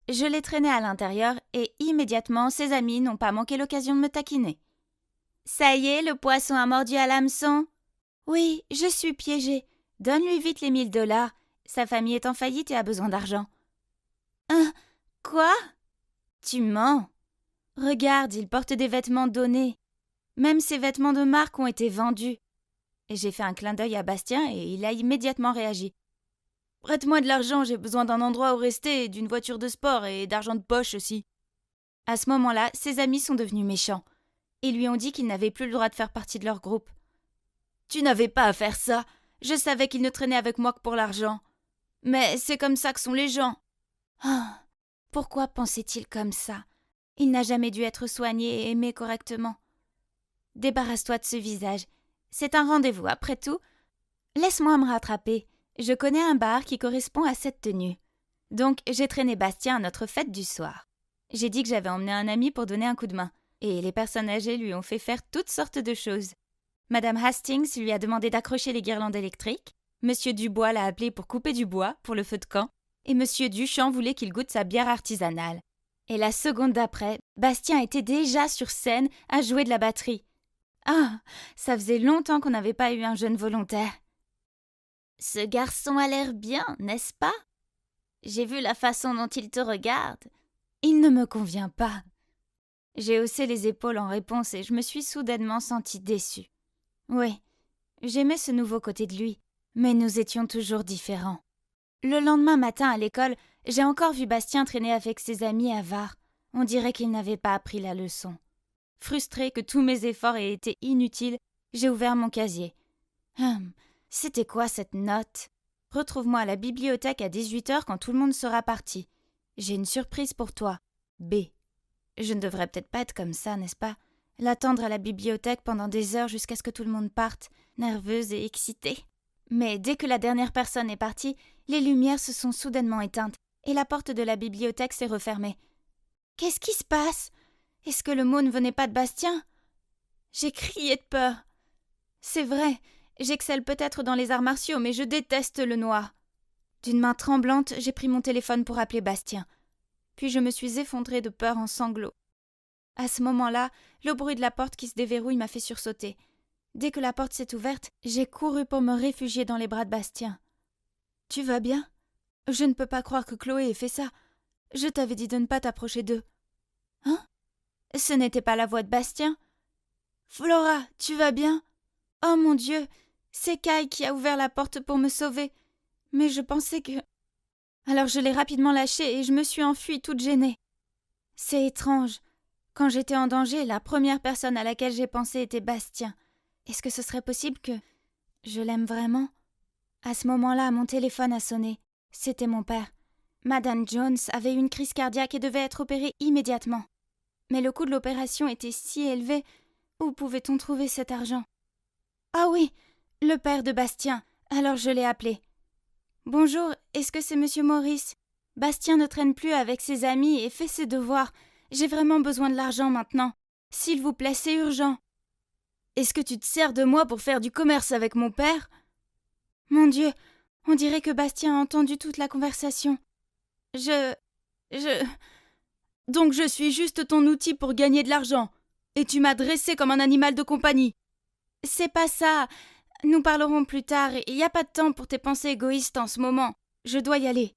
Je l'ai traîné à l'intérieur et immédiatement ses amis n'ont pas manqué l'occasion de me taquiner. Ça y est, le poisson a mordu à l'hameçon? Oui, je suis piégée. Donne-lui vite les 1000 $. Sa famille est en faillite et a besoin d'argent. Quoi? Tu mens. Regarde, il porte des vêtements donnés. Même ses vêtements de marque ont été vendus. Et j'ai fait un clin d'œil à Bastien et il a immédiatement réagi. Prête-moi de l'argent, j'ai besoin d'un endroit où rester, d'une voiture de sport et d'argent de poche aussi. À ce moment-là, ses amis sont devenus méchants. Ils lui ont dit qu'il n'avait plus le droit de faire partie de leur groupe. Tu n'avais pas à faire ça. Je savais qu'il ne traînait avec moi que pour l'argent. Mais c'est comme ça que sont les gens. Ah, pourquoi pensait-il comme ça? Il n'a jamais dû être soigné et aimé correctement. Débarrasse-toi de ce visage. C'est un rendez-vous, après tout. Laisse-moi me rattraper. Je connais un bar qui correspond à cette tenue. Donc j'ai traîné Bastien à notre fête du soir. J'ai dit que j'avais emmené un ami pour donner un coup de main. Et les personnes âgées lui ont fait faire toutes sortes de choses. Madame Hastings lui a demandé d'accrocher les guirlandes électriques. Monsieur Dubois l'a appelé pour couper du bois pour le feu de camp. Et Monsieur Duchamp voulait qu'il goûte sa bière artisanale. Et la seconde d'après, Bastien était déjà sur scène à jouer de la batterie. Ah, ça faisait longtemps qu'on n'avait pas eu un jeune volontaire. Ce garçon a l'air bien, n'est-ce pas? J'ai vu la façon dont il te regarde. Il ne me convient pas. J'ai haussé les épaules en réponse et je me suis soudainement sentie déçue. Oui, j'aimais ce nouveau côté de lui, mais nous étions toujours différents. Le lendemain matin à l'école, j'ai encore vu Bastien traîner avec ses amis avares. On dirait qu'il n'avait pas appris la leçon. Frustrée que tous mes efforts aient été inutiles, j'ai ouvert mon casier. C'était quoi cette note? Retrouve-moi à la bibliothèque à 18h quand tout le monde sera parti. J'ai une surprise pour toi. B. Je ne devrais peut-être pas être comme ça, n'est-ce pas? L'attendre à la bibliothèque pendant des heures jusqu'à ce que tout le monde parte, nerveuse et excitée. Mais dès que la dernière personne est partie, les lumières se sont soudainement éteintes et la porte de la bibliothèque s'est refermée. Qu'est-ce qui se passe? Est-ce que le mot ne venait pas de Bastien? J'ai crié de peur. C'est vrai, j'excelle peut-être dans les arts martiaux, mais je déteste le noir. D'une main tremblante, j'ai pris mon téléphone pour appeler Bastien. Puis je me suis effondrée de peur en sanglots. À ce moment-là, le bruit de la porte qui se déverrouille m'a fait sursauter. Dès que la porte s'est ouverte, j'ai couru pour me réfugier dans les bras de Bastien. « Tu vas bien? Je ne peux pas croire que Chloé ait fait ça. Je t'avais dit de ne pas t'approcher d'eux. » Hein? Ce n'était pas la voix de Bastien. « Flora, tu vas bien? Oh mon Dieu, c'est Kai qui a ouvert la porte pour me sauver. Mais je pensais que... » Alors je l'ai rapidement lâché et je me suis enfuie toute gênée. C'est étrange. Quand j'étais en danger, la première personne à laquelle j'ai pensé était Bastien. Est-ce que ce serait possible que je l'aime vraiment? À ce moment-là, mon téléphone a sonné. C'était mon père. Madame Jones avait eu une crise cardiaque et devait être opérée immédiatement. Mais le coût de l'opération était si élevé. Où pouvait-on trouver cet argent? Ah oui, le père de Bastien. Alors je l'ai appelé. Bonjour, est-ce que c'est monsieur Maurice? Bastien ne traîne plus avec ses amis et fait ses devoirs. J'ai vraiment besoin de l'argent maintenant. S'il vous plaît, c'est urgent. Est-ce que tu te sers de moi pour faire du commerce avec mon père? Mon Dieu, on dirait que Bastien a entendu toute la conversation. Donc je suis juste ton outil pour gagner de l'argent. Et tu m'as dressé comme un animal de compagnie. C'est pas ça. Nous parlerons plus tard. Il n'y a pas de temps pour tes pensées égoïstes en ce moment. Je dois y aller.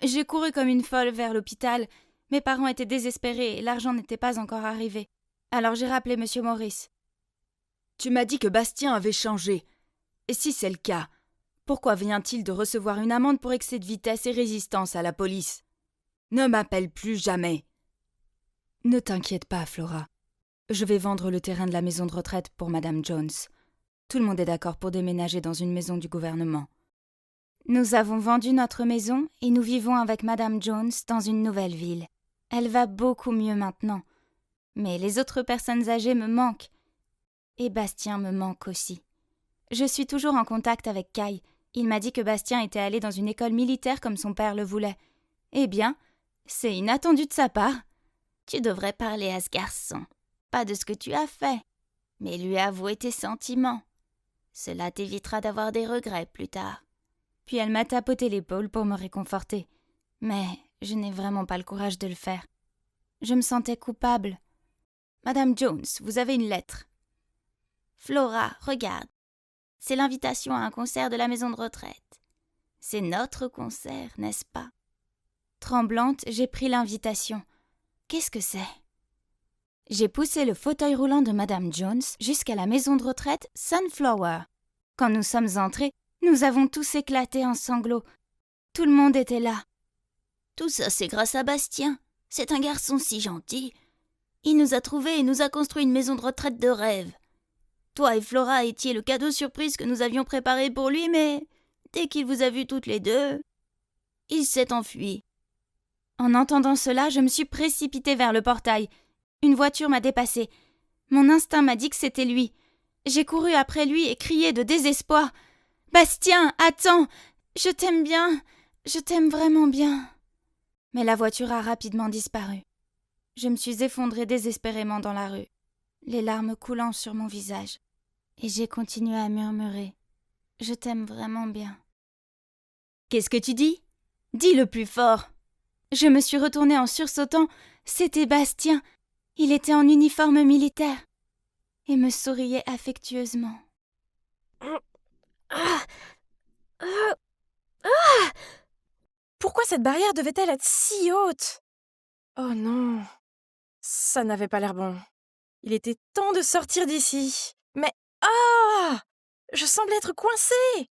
J'ai couru comme une folle vers l'hôpital. Mes parents étaient désespérés et l'argent n'était pas encore arrivé. Alors j'ai rappelé monsieur Maurice. Tu m'as dit que Bastien avait changé. Et si c'est le cas, pourquoi vient-il de recevoir une amende pour excès de vitesse et résistance à la police? Ne m'appelle plus jamais. Ne t'inquiète pas, Flora. Je vais vendre le terrain de la maison de retraite pour Madame Jones. Tout le monde est d'accord pour déménager dans une maison du gouvernement. Nous avons vendu notre maison et nous vivons avec Madame Jones dans une nouvelle ville. Elle va beaucoup mieux maintenant. Mais les autres personnes âgées me manquent. Et Bastien me manque aussi. Je suis toujours en contact avec Kai. Il m'a dit que Bastien était allé dans une école militaire comme son père le voulait. Eh bien, c'est inattendu de sa part. Tu devrais parler à ce garçon. Pas de ce que tu as fait, mais lui avouer tes sentiments. Cela t'évitera d'avoir des regrets plus tard. Puis elle m'a tapoté l'épaule pour me réconforter. Mais je n'ai vraiment pas le courage de le faire. Je me sentais coupable. Madame Jones, vous avez une lettre. Flora, regarde. C'est l'invitation à un concert de la maison de retraite. C'est notre concert, n'est-ce pas? Tremblante, j'ai pris l'invitation. Qu'est-ce que c'est? J'ai poussé le fauteuil roulant de Madame Jones jusqu'à la maison de retraite Sunflower. Quand nous sommes entrés, nous avons tous éclaté en sanglots. Tout le monde était là. Tout ça, c'est grâce à Bastien. C'est un garçon si gentil. Il nous a trouvés et nous a construit une maison de retraite de rêve. Toi et Flora étiez le cadeau surprise que nous avions préparé pour lui, mais dès qu'il vous a vues toutes les deux, il s'est enfui. En entendant cela, je me suis précipitée vers le portail. Une voiture m'a dépassée. Mon instinct m'a dit que c'était lui. J'ai couru après lui et crié de désespoir. « Bastien, attends! Je t'aime bien! Je t'aime vraiment bien! » Mais la voiture a rapidement disparu. Je me suis effondrée désespérément dans la rue, les larmes coulant sur mon visage. Et j'ai continué à murmurer. « Je t'aime vraiment bien. » Qu'est-ce que tu dis? Dis le plus fort. Je me suis retournée en sursautant. C'était Bastien. Il était en uniforme militaire et me souriait affectueusement. Pourquoi cette barrière devait-elle être si haute? Oh non, ça n'avait pas l'air bon. Il était temps de sortir d'ici. Mais je semblais être coincée.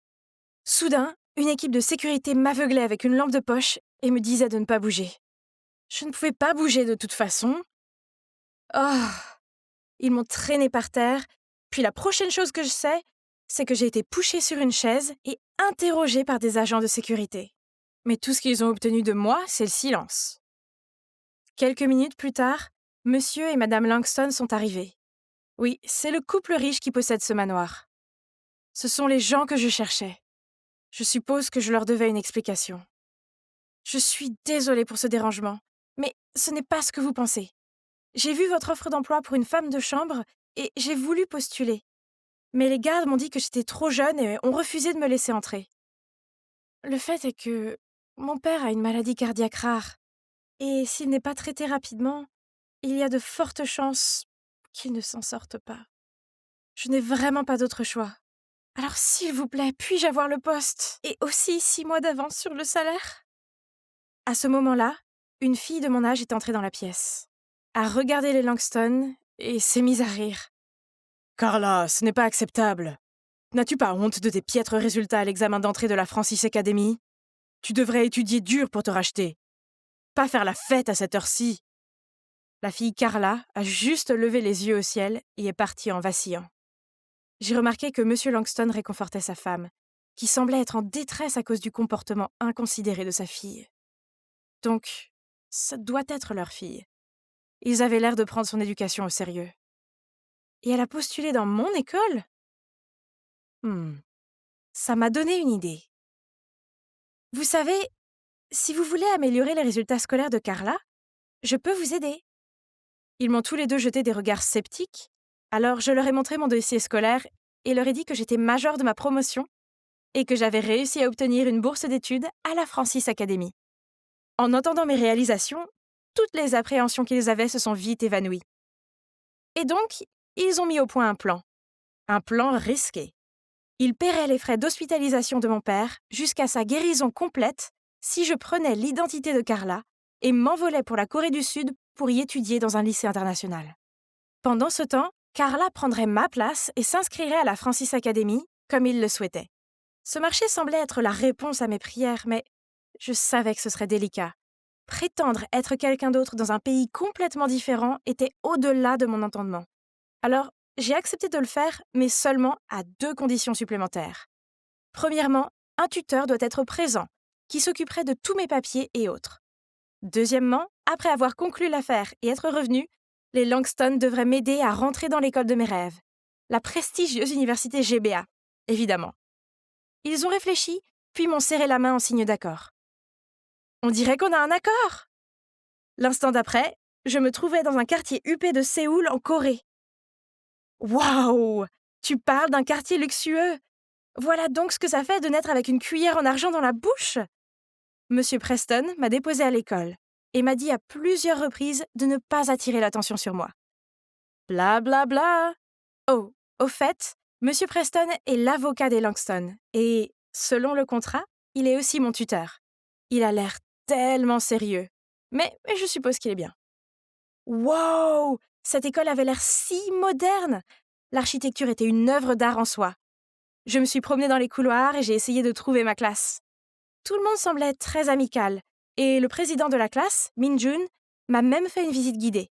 Soudain, une équipe de sécurité m'aveuglait avec une lampe de poche et me disait de ne pas bouger. Je ne pouvais pas bouger de toute façon. Ils m'ont traînée par terre, puis la prochaine chose que je sais, c'est que j'ai été poussée sur une chaise et interrogée par des agents de sécurité. Mais tout ce qu'ils ont obtenu de moi, c'est le silence. Quelques minutes plus tard, Monsieur et Madame Langston sont arrivés. Oui, c'est le couple riche qui possède ce manoir. Ce sont les gens que je cherchais. Je suppose que je leur devais une explication. Je suis désolée pour ce dérangement, mais ce n'est pas ce que vous pensez. J'ai vu votre offre d'emploi pour une femme de chambre et j'ai voulu postuler. Mais les gardes m'ont dit que j'étais trop jeune et ont refusé de me laisser entrer. Le fait est que mon père a une maladie cardiaque rare et s'il n'est pas traité rapidement, il y a de fortes chances qu'il ne s'en sorte pas. Je n'ai vraiment pas d'autre choix. Alors s'il vous plaît, puis-je avoir le poste et aussi 6 mois d'avance sur le salaire? À ce moment-là, une fille de mon âge est entrée dans la pièce, a regardé les Langston et s'est mise à rire. « Carla, ce n'est pas acceptable. N'as-tu pas honte de tes piètres résultats à l'examen d'entrée de la Francis Academy? Tu devrais étudier dur pour te racheter. Pas faire la fête à cette heure-ci. » La fille Carla a juste levé les yeux au ciel et est partie en vacillant. J'ai remarqué que M. Langston réconfortait sa femme, qui semblait être en détresse à cause du comportement inconsidéré de sa fille. Donc, ça doit être leur fille. Ils avaient l'air de prendre son éducation au sérieux. Et elle a postulé dans mon école? Ça m'a donné une idée. Vous savez, si vous voulez améliorer les résultats scolaires de Carla, je peux vous aider. Ils m'ont tous les deux jeté des regards sceptiques, alors je leur ai montré mon dossier scolaire et leur ai dit que j'étais majeure de ma promotion et que j'avais réussi à obtenir une bourse d'études à la Francis Academy. En entendant mes réalisations, toutes les appréhensions qu'ils avaient se sont vite évanouies. Et donc, ils ont mis au point un plan risqué. Ils paieraient les frais d'hospitalisation de mon père jusqu'à sa guérison complète si je prenais l'identité de Carla et m'envolais pour la Corée du Sud pour y étudier dans un lycée international. Pendant ce temps, Carla prendrait ma place et s'inscrirait à la Francis Academy comme il le souhaitait. Ce marché semblait être la réponse à mes prières, mais je savais que ce serait délicat. Prétendre être quelqu'un d'autre dans un pays complètement différent était au-delà de mon entendement. Alors, j'ai accepté de le faire, mais seulement à 2 conditions supplémentaires. Premièrement, un tuteur doit être présent, qui s'occuperait de tous mes papiers et autres. Deuxièmement, après avoir conclu l'affaire et être revenu, les Langston devraient m'aider à rentrer dans l'école de mes rêves, la prestigieuse université GBA, évidemment. Ils ont réfléchi, puis m'ont serré la main en signe d'accord. On dirait qu'on a un accord! L'instant d'après, je me trouvais dans un quartier huppé de Séoul, en Corée. Waouh! Tu parles d'un quartier luxueux! Voilà donc ce que ça fait de naître avec une cuillère en argent dans la bouche! Monsieur Preston m'a déposé à l'école et m'a dit à plusieurs reprises de ne pas attirer l'attention sur moi. Bla bla bla! Oh, au fait, Monsieur Preston est l'avocat des Langston et, selon le contrat, il est aussi mon tuteur. Il a l'air tellement sérieux, mais je suppose qu'il est bien. Wow! Cette école avait l'air si moderne! L'architecture était une œuvre d'art en soi. Je me suis promenée dans les couloirs et j'ai essayé de trouver ma classe. Tout le monde semblait très amical, et le président de la classe, Min-jun, m'a même fait une visite guidée.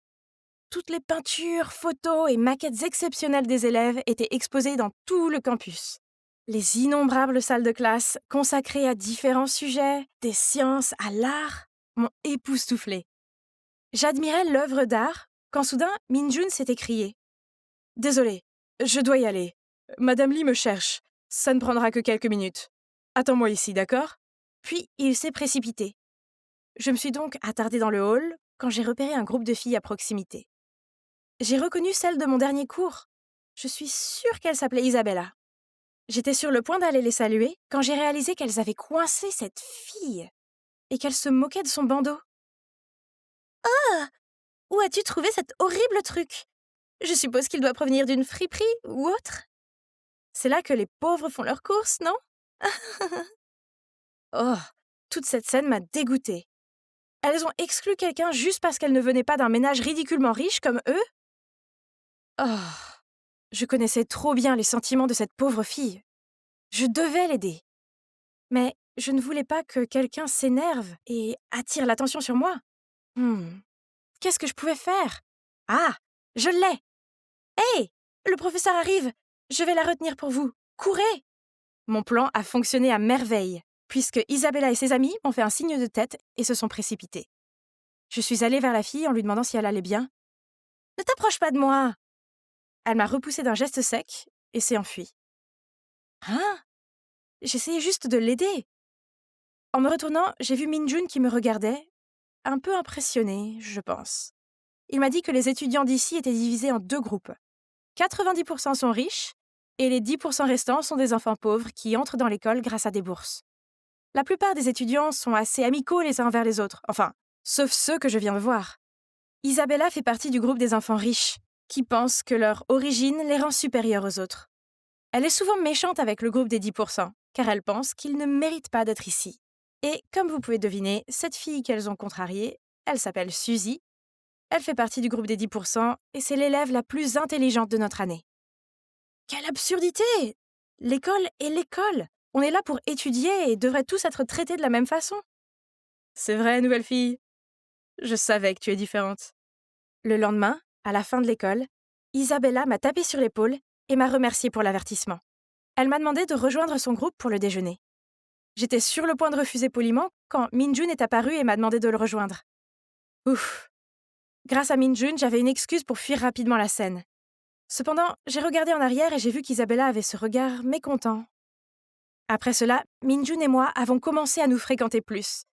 Toutes les peintures, photos et maquettes exceptionnelles des élèves étaient exposées dans tout le campus. Les innombrables salles de classe, consacrées à différents sujets, des sciences à l'art, m'ont époustouflée. J'admirais l'œuvre d'art quand soudain Min-jun s'est écrié. « Désolé, je dois y aller. Madame Lee me cherche. Ça ne prendra que quelques minutes. Attends-moi ici, d'accord ?» Puis il s'est précipité. Je me suis donc attardée dans le hall quand j'ai repéré un groupe de filles à proximité. J'ai reconnu celle de mon dernier cours. Je suis sûre qu'elle s'appelait Isabella. J'étais sur le point d'aller les saluer quand j'ai réalisé qu'elles avaient coincé cette fille et qu'elles se moquaient de son bandeau. « Ah! Où as-tu trouvé cet horrible truc? Je suppose qu'il doit provenir d'une friperie ou autre. C'est là que les pauvres font leurs courses, non? » Oh, toute cette scène m'a dégoûtée. Elles ont exclu quelqu'un juste parce qu'elle ne venait pas d'un ménage ridiculement riche comme eux? Oh, je connaissais trop bien les sentiments de cette pauvre fille. Je devais l'aider. Mais je ne voulais pas que quelqu'un s'énerve et attire l'attention sur moi. Qu'est-ce que je pouvais faire? Ah, je l'ai! Hé! Le professeur arrive! Je vais la retenir pour vous. Courez! Mon plan a fonctionné à merveille, puisque Isabella et ses amis m'ont fait un signe de tête et se sont précipités. Je suis allée vers la fille en lui demandant si elle allait bien. « Ne t'approche pas de moi !» Elle m'a repoussée d'un geste sec et s'est enfuie. Hein? J'essayais juste de l'aider. En me retournant, j'ai vu Min-jun qui me regardait, un peu impressionné, je pense. Il m'a dit que les étudiants d'ici étaient divisés en 2 groupes. 90% sont riches et les 10% restants sont des enfants pauvres qui entrent dans l'école grâce à des bourses. La plupart des étudiants sont assez amicaux les uns envers les autres, enfin, sauf ceux que je viens de voir. Isabella fait partie du groupe des enfants riches, qui pensent que leur origine les rend supérieurs aux autres. Elle est souvent méchante avec le groupe des 10%, car elle pense qu'ils ne méritent pas d'être ici. Et comme vous pouvez deviner, cette fille qu'elles ont contrariée, elle s'appelle Suzy. Elle fait partie du groupe des 10% et c'est l'élève la plus intelligente de notre année. Quelle absurdité! L'école est l'école. On est là pour étudier et devrait tous être traités de la même façon. C'est vrai, nouvelle fille. Je savais que tu es différente. Le lendemain, à la fin de l'école, Isabella m'a tapé sur l'épaule et m'a remercié pour l'avertissement. Elle m'a demandé de rejoindre son groupe pour le déjeuner. J'étais sur le point de refuser poliment quand Min-jun est apparu et m'a demandé de le rejoindre. Ouf! Grâce à Min-jun, j'avais une excuse pour fuir rapidement la scène. Cependant, j'ai regardé en arrière et j'ai vu qu'Isabella avait ce regard mécontent. Après cela, Min-jun et moi avons commencé à nous fréquenter plus.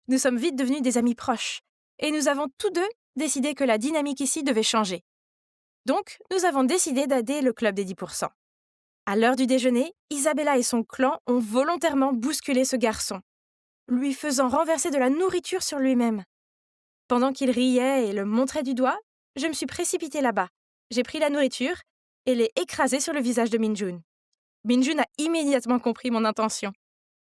Nous sommes vite devenus des amis proches, et nous avons tous deux décidé que la dynamique ici devait changer. Donc, nous avons décidé d'aider le club des 10%. À l'heure du déjeuner, Isabella et son clan ont volontairement bousculé ce garçon, lui faisant renverser de la nourriture sur lui-même. Pendant qu'il riait et le montrait du doigt, je me suis précipitée là-bas. J'ai pris la nourriture et l'ai écrasée sur le visage de Min-jun. Min-jun a immédiatement compris mon intention.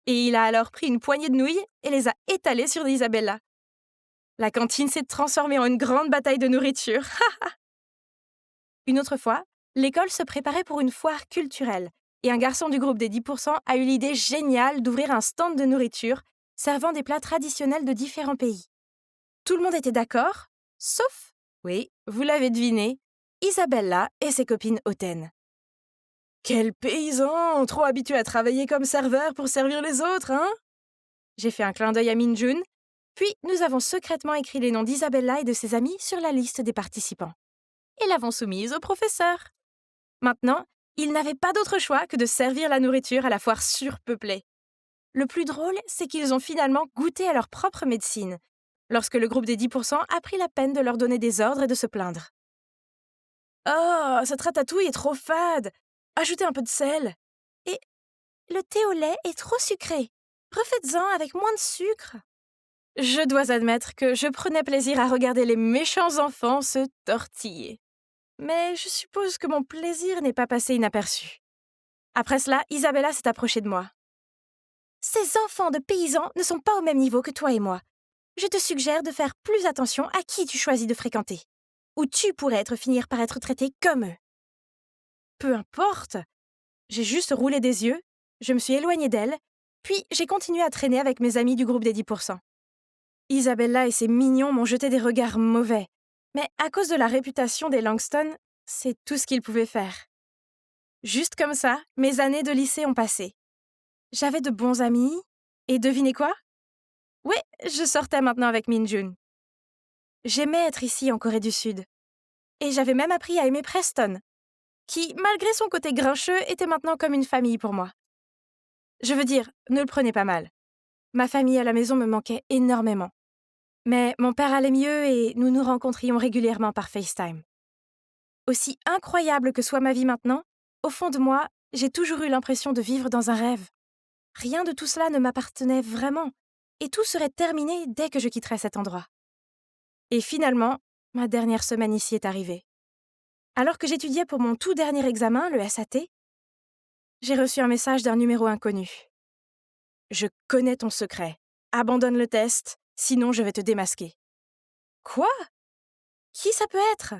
Et il a alors pris une poignée de nouilles et les a étalées sur Isabella. La cantine s'est transformée en une grande bataille de nourriture. Une autre fois, l'école se préparait pour une foire culturelle et un garçon du groupe des 10% a eu l'idée géniale d'ouvrir un stand de nourriture servant des plats traditionnels de différents pays. Tout le monde était d'accord, sauf, oui, vous l'avez deviné, Isabella et ses copines hautaines. Quel paysan, trop habitué à travailler comme serveur pour servir les autres, hein? J'ai fait un clin d'œil à Min-jun, puis nous avons secrètement écrit les noms d'Isabella et de ses amis sur la liste des participants. Et l'avons soumise au professeur. Maintenant, ils n'avaient pas d'autre choix que de servir la nourriture à la foire surpeuplée. Le plus drôle, c'est qu'ils ont finalement goûté à leur propre médecine, lorsque le groupe des 10% a pris la peine de leur donner des ordres et de se plaindre. « Oh, cette ratatouille est trop fade! Ajoutez un peu de sel! Et le thé au lait est trop sucré! Refaites-en avec moins de sucre! » Je dois admettre que je prenais plaisir à regarder les méchants enfants se tortiller. Mais je suppose que mon plaisir n'est pas passé inaperçu. Après cela, Isabella s'est approchée de moi. « Ces enfants de paysans ne sont pas au même niveau que toi et moi. Je te suggère de faire plus attention à qui tu choisis de fréquenter, ou tu pourrais finir par être traité comme eux. » Peu importe. J'ai juste roulé des yeux, je me suis éloignée d'elle, puis j'ai continué à traîner avec mes amis du groupe des 10%. Isabella et ses mignons m'ont jeté des regards mauvais, mais à cause de la réputation des Langston, c'est tout ce qu'ils pouvaient faire. Juste comme ça, mes années de lycée ont passé. J'avais de bons amis, et devinez quoi? Oui, je sortais maintenant avec Min-jun. J'aimais être ici en Corée du Sud. Et j'avais même appris à aimer Preston, qui, malgré son côté grincheux, était maintenant comme une famille pour moi. Je veux dire, ne le prenez pas mal. Ma famille à la maison me manquait énormément. Mais mon père allait mieux et nous nous rencontrions régulièrement par FaceTime. Aussi incroyable que soit ma vie maintenant, au fond de moi, j'ai toujours eu l'impression de vivre dans un rêve. Rien de tout cela ne m'appartenait vraiment, et tout serait terminé dès que je quitterais cet endroit. Et finalement, ma dernière semaine ici est arrivée. Alors que j'étudiais pour mon tout dernier examen, le SAT, j'ai reçu un message d'un numéro inconnu. « Je connais ton secret. Abandonne le test, sinon je vais te démasquer. » Quoi? Qui ça peut être?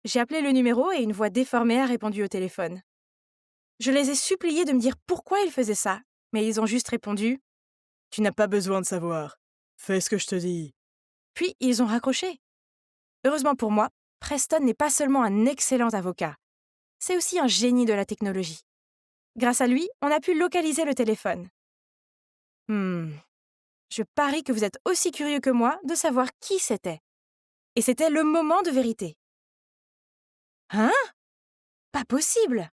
J'ai appelé le numéro et une voix déformée a répondu au téléphone. Je les ai suppliés de me dire pourquoi ils faisaient ça, mais ils ont juste répondu « Tu n'as pas besoin de savoir. Fais ce que je te dis. » Puis ils ont raccroché. Heureusement pour moi, Preston n'est pas seulement un excellent avocat, c'est aussi un génie de la technologie. Grâce à lui, on a pu localiser le téléphone. Je parie que vous êtes aussi curieux que moi de savoir qui c'était. Et c'était le moment de vérité. Hein? Pas possible!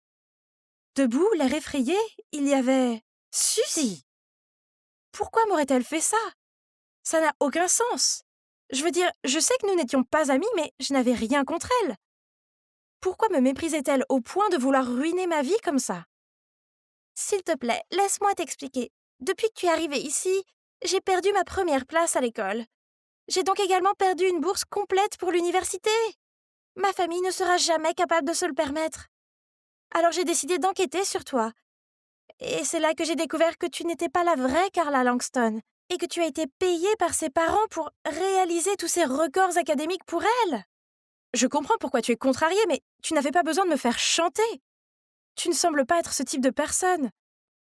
Debout, l'air effrayé, il y avait Suzy! Pourquoi m'aurait-elle fait ça? Ça n'a aucun sens. Je veux dire, je sais que nous n'étions pas amis, mais je n'avais rien contre elle. Pourquoi me méprisait-elle au point de vouloir ruiner ma vie comme ça? S'il te plaît, laisse-moi t'expliquer. Depuis que tu es arrivée ici, j'ai perdu ma première place à l'école. J'ai donc également perdu une bourse complète pour l'université. Ma famille ne sera jamais capable de se le permettre. Alors j'ai décidé d'enquêter sur toi. Et c'est là que j'ai découvert que tu n'étais pas la vraie Carla Langston et que tu as été payée par ses parents pour réaliser tous ces records académiques pour elle. Je comprends pourquoi tu es contrariée, mais tu n'avais pas besoin de me faire chanter. Tu ne sembles pas être ce type de personne.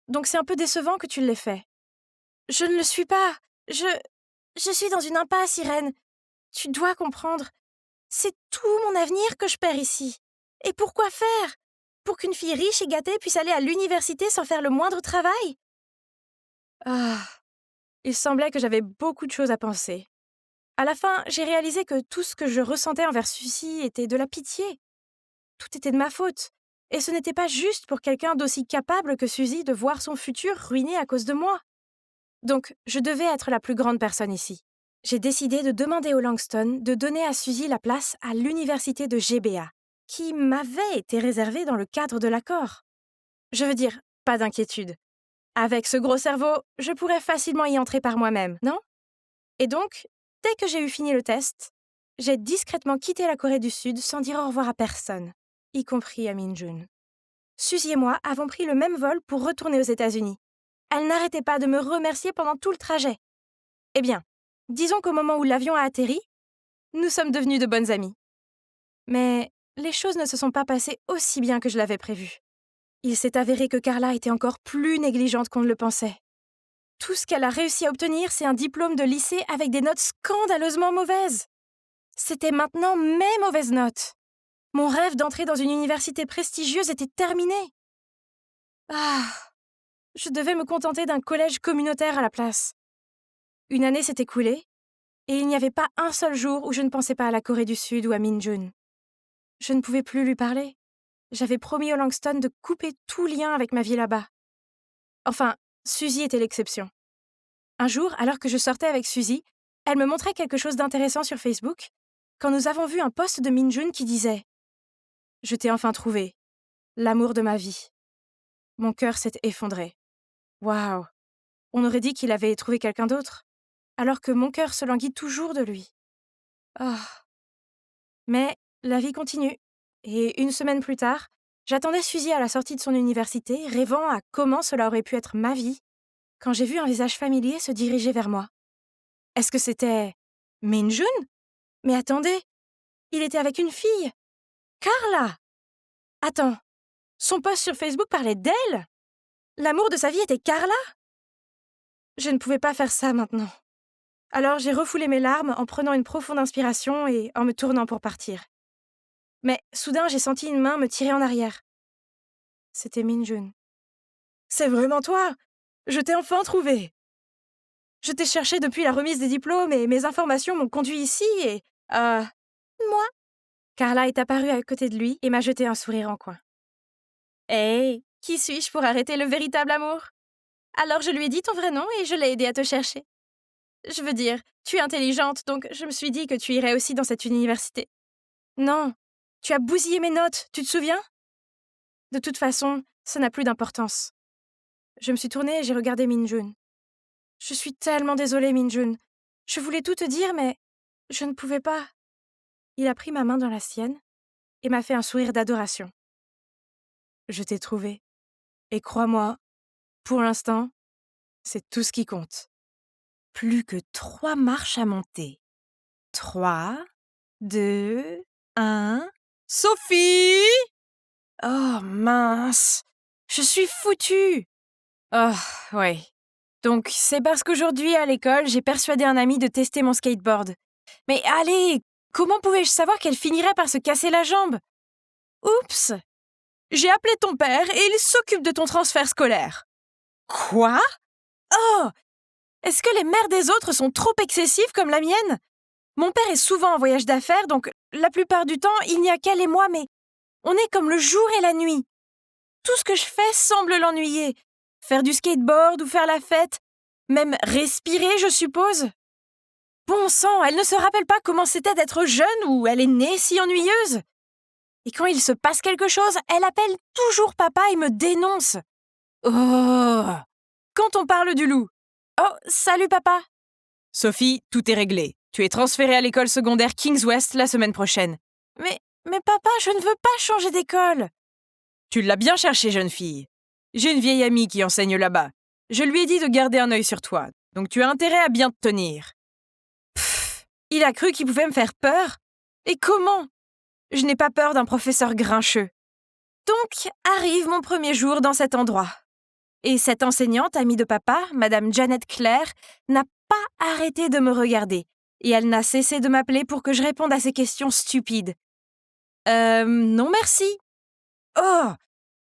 Donc c'est un peu décevant que tu l'aies fait. Je ne le suis pas. Je suis dans une impasse, Irène. Tu dois comprendre. C'est tout mon avenir que je perds ici. Et pourquoi faire? pour qu'une fille riche et gâtée puisse aller à l'université sans faire le moindre travail? Ah, il semblait que j'avais beaucoup de choses à penser. À la fin, j'ai réalisé que tout ce que je ressentais envers Suzy était de la pitié. Tout était de ma faute. Et ce n'était pas juste pour quelqu'un d'aussi capable que Suzy de voir son futur ruiné à cause de moi. Donc, je devais être la plus grande personne ici. J'ai décidé de demander au Langston de donner à Suzy la place à l'université de GBA, qui m'avait été réservée dans le cadre de l'accord. Je veux dire, pas d'inquiétude. Avec ce gros cerveau, je pourrais facilement y entrer par moi-même, non? Et donc, dès que j'ai eu fini le test, j'ai discrètement quitté la Corée du Sud sans dire au revoir à personne, y compris à Min-jun. Suzy et moi avons pris le même vol pour retourner aux États-Unis. Elle n'arrêtait pas de me remercier pendant tout le trajet. Eh bien, disons qu'au moment où l'avion a atterri, nous sommes devenus de bonnes amies. Mais les choses ne se sont pas passées aussi bien que je l'avais prévu. Il s'est avéré que Carla était encore plus négligente qu'on ne le pensait. Tout ce qu'elle a réussi à obtenir, c'est un diplôme de lycée avec des notes scandaleusement mauvaises. C'était maintenant mes mauvaises notes. Mon rêve d'entrer dans une université prestigieuse était terminé. Ah, je devais me contenter d'un collège communautaire à la place. Une année s'est écoulée, et il n'y avait pas un seul jour où je ne pensais pas à la Corée du Sud ou à Min-jun. Je ne pouvais plus lui parler. J'avais promis au Langston de couper tout lien avec ma vie là-bas. Enfin, Suzy était l'exception. Un jour, alors que je sortais avec Suzy, elle me montrait quelque chose d'intéressant sur Facebook, quand nous avons vu un post de Min-jun qui disait « Je t'ai enfin trouvé, l'amour de ma vie ». Mon cœur s'est effondré. Waouh! On aurait dit qu'il avait trouvé quelqu'un d'autre, alors que mon cœur se languit toujours de lui. Ah. Mais la vie continue, et une semaine plus tard, j'attendais Suzy à la sortie de son université, rêvant à comment cela aurait pu être ma vie, quand j'ai vu un visage familier se diriger vers moi. Est-ce que c'était Min-jun? Mais attendez, il était avec une fille, Carla! Attends, son post sur Facebook parlait d'elle? L'amour de sa vie était Carla? Je ne pouvais pas faire ça maintenant. Alors j'ai refoulé mes larmes en prenant une profonde inspiration et en me tournant pour partir. Mais soudain, j'ai senti une main me tirer en arrière. C'était Min-jun. « C'est vraiment toi! Je t'ai enfin trouvé! Je t'ai cherché depuis la remise des diplômes et mes informations m'ont conduit ici et... Moi ?» Carla est apparue à côté de lui et m'a jeté un sourire en coin. « Hey, qui suis-je pour arrêter le véritable amour? Alors je lui ai dit ton vrai nom et je l'ai aidé à te chercher. Je veux dire, tu es intelligente, donc je me suis dit que tu irais aussi dans cette université. Non, tu as bousillé mes notes, tu te souviens? De toute façon, ça n'a plus d'importance. » Je me suis tournée et j'ai regardé Min-jun. « Je suis tellement désolée, Min-jun. Je voulais tout te dire, mais je ne pouvais pas. » Il a pris ma main dans la sienne et m'a fait un sourire d'adoration. « Je t'ai trouvé. Et crois-moi, pour l'instant, c'est tout ce qui compte. » Plus que 3 marches à monter. 3, 2, 1... Sophie! Oh mince! Je suis foutue! Oh, ouais. Donc, c'est parce qu'aujourd'hui, à l'école, j'ai persuadé un ami de tester mon skateboard. Mais allez, comment pouvais-je savoir qu'elle finirait par se casser la jambe? Oups! J'ai appelé ton père et il s'occupe de ton transfert scolaire. Quoi? Oh! Est-ce que les mères des autres sont trop excessives comme la mienne? Mon père est souvent en voyage d'affaires, donc la plupart du temps, il n'y a qu'elle et moi, mais on est comme le jour et la nuit. Tout ce que je fais semble l'ennuyer. Faire du skateboard ou faire la fête. Même respirer, je suppose. Bon sang, elle ne se rappelle pas comment c'était d'être jeune ou elle est née si ennuyeuse. Et quand il se passe quelque chose, elle appelle toujours papa et me dénonce. Oh! Quand on parle du loup. Oh, salut papa. Sophie, tout est réglé. Tu es transférée à l'école secondaire Kings West la semaine prochaine. Mais papa, je ne veux pas changer d'école. Tu l'as bien cherché, jeune fille. J'ai une vieille amie qui enseigne là-bas. Je lui ai dit de garder un œil sur toi, donc tu as intérêt à bien te tenir. Pfff, il a cru qu'il pouvait me faire peur? Et comment? Je n'ai pas peur d'un professeur grincheux. Donc, arrive mon premier jour dans cet endroit. Et cette enseignante, amie de papa, Madame Janet Claire, n'a pas arrêté de me regarder, et elle n'a cessé de m'appeler pour que je réponde à ses questions stupides. Non merci. Oh,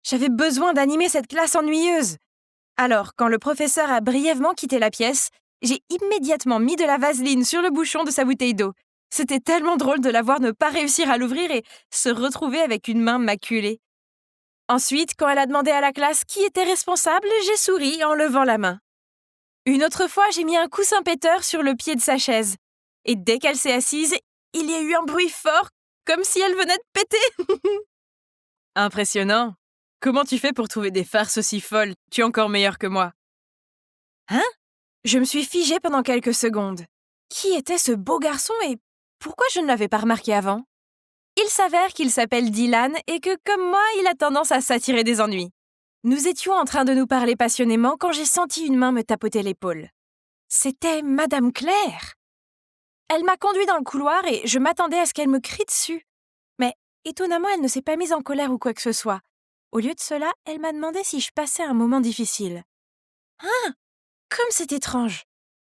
J'avais besoin d'animer cette classe ennuyeuse. Alors, quand le professeur a brièvement quitté la pièce, j'ai immédiatement mis de la vaseline sur le bouchon de sa bouteille d'eau. C'était tellement drôle de la voir ne pas réussir à l'ouvrir et se retrouver avec une main maculée. Ensuite, quand elle a demandé à la classe qui était responsable, j'ai souri en levant la main. Une autre fois, j'ai mis un coussin péteur sur le pied de sa chaise. Et dès qu'elle s'est assise, il y a eu un bruit fort, comme si elle venait de péter. Impressionnant. Comment tu fais pour trouver des farces aussi folles? Tu es encore meilleure que moi. Hein? Je me suis figée pendant quelques secondes. Qui était ce beau garçon et pourquoi je ne l'avais pas remarqué avant? Il s'avère qu'il s'appelle Dylan et que, comme moi, il a tendance à s'attirer des ennuis. Nous étions en train de nous parler passionnément quand j'ai senti une main me tapoter l'épaule. C'était Madame Claire. Elle m'a conduit dans le couloir et je m'attendais à ce qu'elle me crie dessus. Mais étonnamment, elle ne s'est pas mise en colère ou quoi que ce soit. Au lieu de cela, elle m'a demandé si je passais un moment difficile. Ah, comme c'est étrange.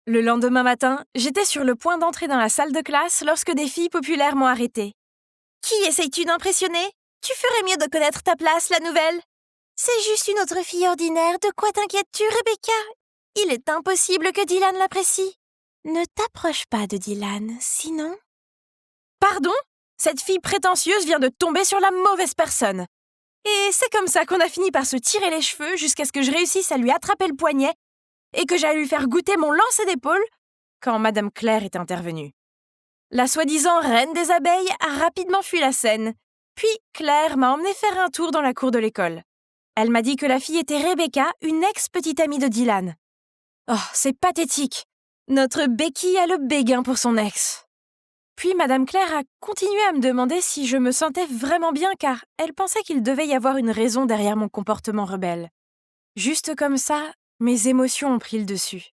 Le lendemain matin, j'étais sur le point d'entrer dans la salle de classe lorsque des filles populaires m'ont arrêtée. « Qui essayes-tu d'impressionner? Tu ferais mieux de connaître ta place, la nouvelle. »« C'est juste une autre fille ordinaire, de quoi t'inquiètes-tu, Rebecca? Il est impossible que Dylan l'apprécie. Ne t'approche pas de Dylan, sinon... » Pardon? Cette fille prétentieuse vient de tomber sur la mauvaise personne. Et c'est comme ça qu'on a fini par se tirer les cheveux jusqu'à ce que je réussisse à lui attraper le poignet et que j'allais lui faire goûter mon lancer d'épaule quand Madame Claire est intervenue. La soi-disant reine des abeilles a rapidement fui la scène. Puis Claire m'a emmené faire un tour dans la cour de l'école. Elle m'a dit que la fille était Rebecca, une ex-petite amie de Dylan. Oh, c'est pathétique. Notre Becky a le béguin pour son ex. Puis Madame Claire a continué à me demander si je me sentais vraiment bien car elle pensait qu'il devait y avoir une raison derrière mon comportement rebelle. Juste comme ça, mes émotions ont pris le dessus.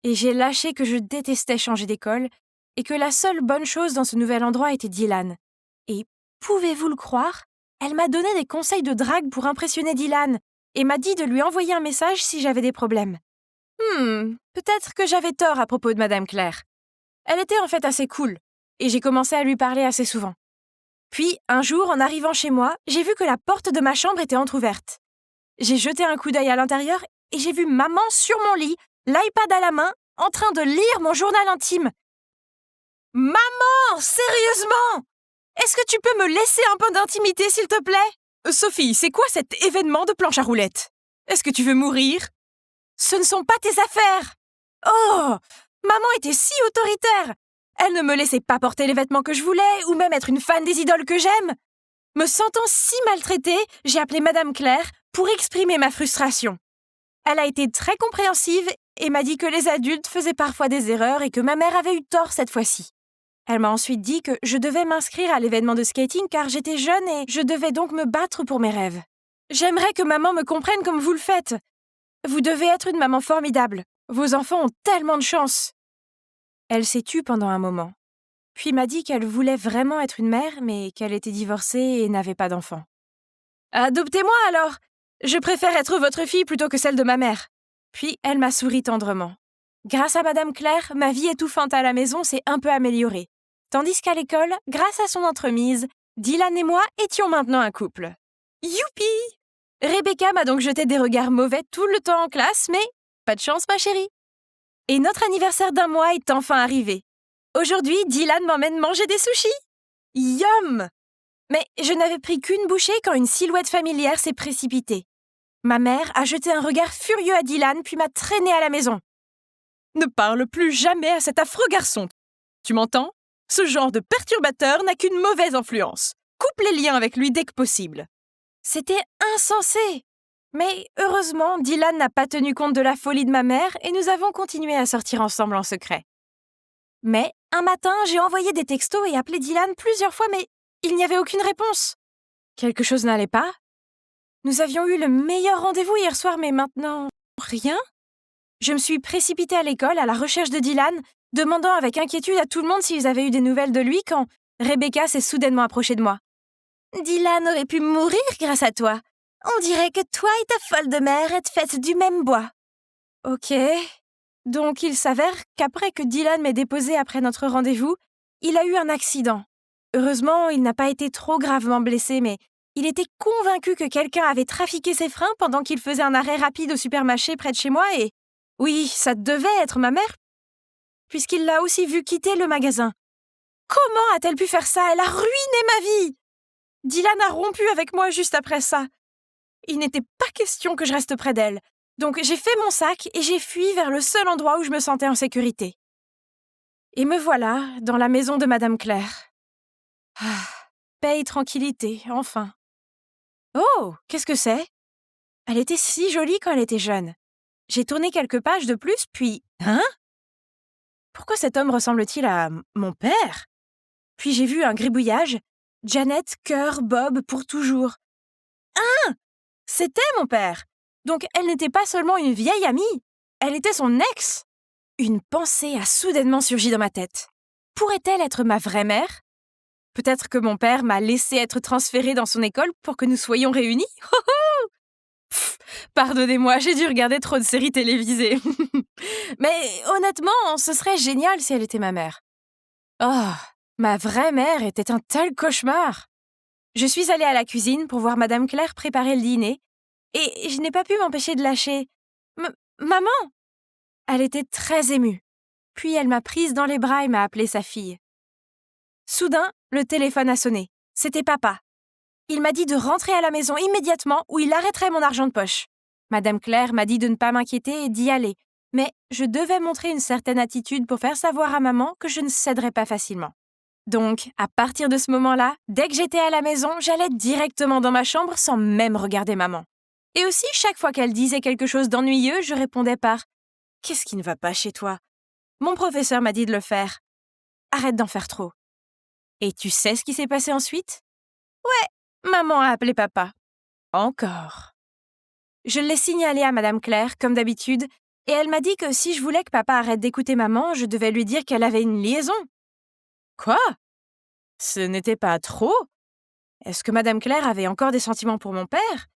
Et j'ai lâché que je détestais changer d'école et que la seule bonne chose dans ce nouvel endroit était Dylan. Et pouvez-vous le croire? Elle m'a donné des conseils de drague pour impressionner Dylan et m'a dit de lui envoyer un message si j'avais des problèmes. Peut-être que j'avais tort à propos de Madame Claire. Elle était en fait assez cool et j'ai commencé à lui parler assez souvent. Puis, un jour, en arrivant chez moi, j'ai vu que la porte de ma chambre était entr'ouverte. J'ai jeté un coup d'œil à l'intérieur et j'ai vu maman sur mon lit, l'iPad à la main, en train de lire mon journal intime. Maman, sérieusement? Est-ce que tu peux me laisser un peu d'intimité, s'il te plaît? Sophie, c'est quoi cet événement de planche à roulettes? Est-ce que tu veux mourir? Ce ne sont pas tes affaires! Oh! Maman était si autoritaire! Elle ne me laissait pas porter les vêtements que je voulais, ou même être une fan des idoles que j'aime. Me sentant si maltraitée, j'ai appelé Madame Claire pour exprimer ma frustration. Elle a été très compréhensive et m'a dit que les adultes faisaient parfois des erreurs et que ma mère avait eu tort cette fois-ci. Elle m'a ensuite dit que je devais m'inscrire à l'événement de skating car j'étais jeune et je devais donc me battre pour mes rêves. J'aimerais que maman me comprenne comme vous le faites. Vous devez être une maman formidable. Vos enfants ont tellement de chance. Elle s'est tue pendant un moment, puis m'a dit qu'elle voulait vraiment être une mère, mais qu'elle était divorcée et n'avait pas d'enfant. Adoptez-moi alors! Je préfère être votre fille plutôt que celle de ma mère. Puis elle m'a souri tendrement. Grâce à Madame Claire, ma vie étouffante à la maison s'est un peu améliorée. Tandis qu'à l'école, grâce à son entremise, Dylan et moi étions maintenant un couple. Youpi! Rebecca m'a donc jeté des regards mauvais tout le temps en classe, mais pas de chance, ma chérie. Et notre anniversaire d'un mois est enfin arrivé. Aujourd'hui, Dylan m'emmène manger des sushis. Yum! Mais je n'avais pris qu'une bouchée quand une silhouette familière s'est précipitée. Ma mère a jeté un regard furieux à Dylan puis m'a traîné à la maison. Ne parle plus jamais à cet affreux garçon. Tu m'entends? Ce genre de perturbateur n'a qu'une mauvaise influence. Coupe les liens avec lui dès que possible. C'était insensé. Mais heureusement, Dylan n'a pas tenu compte de la folie de ma mère et nous avons continué à sortir ensemble en secret. Mais un matin, j'ai envoyé des textos et appelé Dylan plusieurs fois, mais il n'y avait aucune réponse. Quelque chose n'allait pas? Nous avions eu le meilleur rendez-vous hier soir, mais maintenant, rien? Je me suis précipitée à l'école à la recherche de Dylan, demandant avec inquiétude à tout le monde s'ils avaient eu des nouvelles de lui quand Rebecca s'est soudainement approchée de moi. Dylan aurait pu mourir grâce à toi. On dirait que toi et ta folle de mère êtes faites du même bois. Ok. Donc il s'avère qu'après que Dylan m'ait déposé après notre rendez-vous, il a eu un accident. Heureusement, il n'a pas été trop gravement blessé, mais Il était convaincu que quelqu'un avait trafiqué ses freins pendant qu'il faisait un arrêt rapide au supermarché près de chez moi et… Oui, ça devait être ma mère, puisqu'il l'a aussi vu quitter le magasin. Comment a-t-elle pu faire ça? Elle a ruiné ma vie! Dylan a rompu avec moi juste après ça. Il n'était pas question que je reste près d'elle. Donc j'ai fait mon sac et j'ai fui vers le seul endroit où je me sentais en sécurité. Et me voilà dans la maison de Madame Claire. Ah, paix et tranquillité, enfin. Oh, qu'est-ce que c'est? Elle était si jolie quand elle était jeune. J'ai tourné quelques pages de plus, puis… Hein? Pourquoi cet homme ressemble-t-il à mon père? Puis j'ai vu un gribouillage. Janet, cœur, Bob, pour toujours. Hein? C'était mon père. Donc elle n'était pas seulement une vieille amie, elle était son ex. Une pensée a soudainement surgi dans ma tête. Pourrait-elle être ma vraie mère? Peut-être que mon père m'a laissé être transférée dans son école pour que nous soyons réunis? Pff, pardonnez-moi, j'ai dû regarder trop de séries télévisées. Mais honnêtement, ce serait génial si elle était ma mère. Oh, ma vraie mère était un tel cauchemar. Je suis allée à la cuisine pour voir Madame Claire préparer le dîner et je n'ai pas pu m'empêcher de lâcher « Maman !» Elle était très émue. Puis elle m'a prise dans les bras et m'a appelée sa fille. Soudain, le téléphone a sonné. C'était papa. Il m'a dit de rentrer à la maison immédiatement ou il arrêterait mon argent de poche. Madame Claire m'a dit de ne pas m'inquiéter et d'y aller, mais je devais montrer une certaine attitude pour faire savoir à maman que je ne céderais pas facilement. Donc, à partir de ce moment-là, dès que j'étais à la maison, j'allais directement dans ma chambre sans même regarder maman. Et aussi, chaque fois qu'elle disait quelque chose d'ennuyeux, je répondais par « Qu'est-ce qui ne va pas chez toi? Mon professeur m'a dit de le faire. Arrête d'en faire trop. » Et tu sais ce qui s'est passé ensuite? Ouais, maman a appelé papa. Encore. Je l'ai signalé à Madame Claire, comme d'habitude, et elle m'a dit que si je voulais que papa arrête d'écouter maman, je devais lui dire qu'elle avait une liaison. Quoi? Ce n'était pas trop? Est-ce que Madame Claire avait encore des sentiments pour mon père?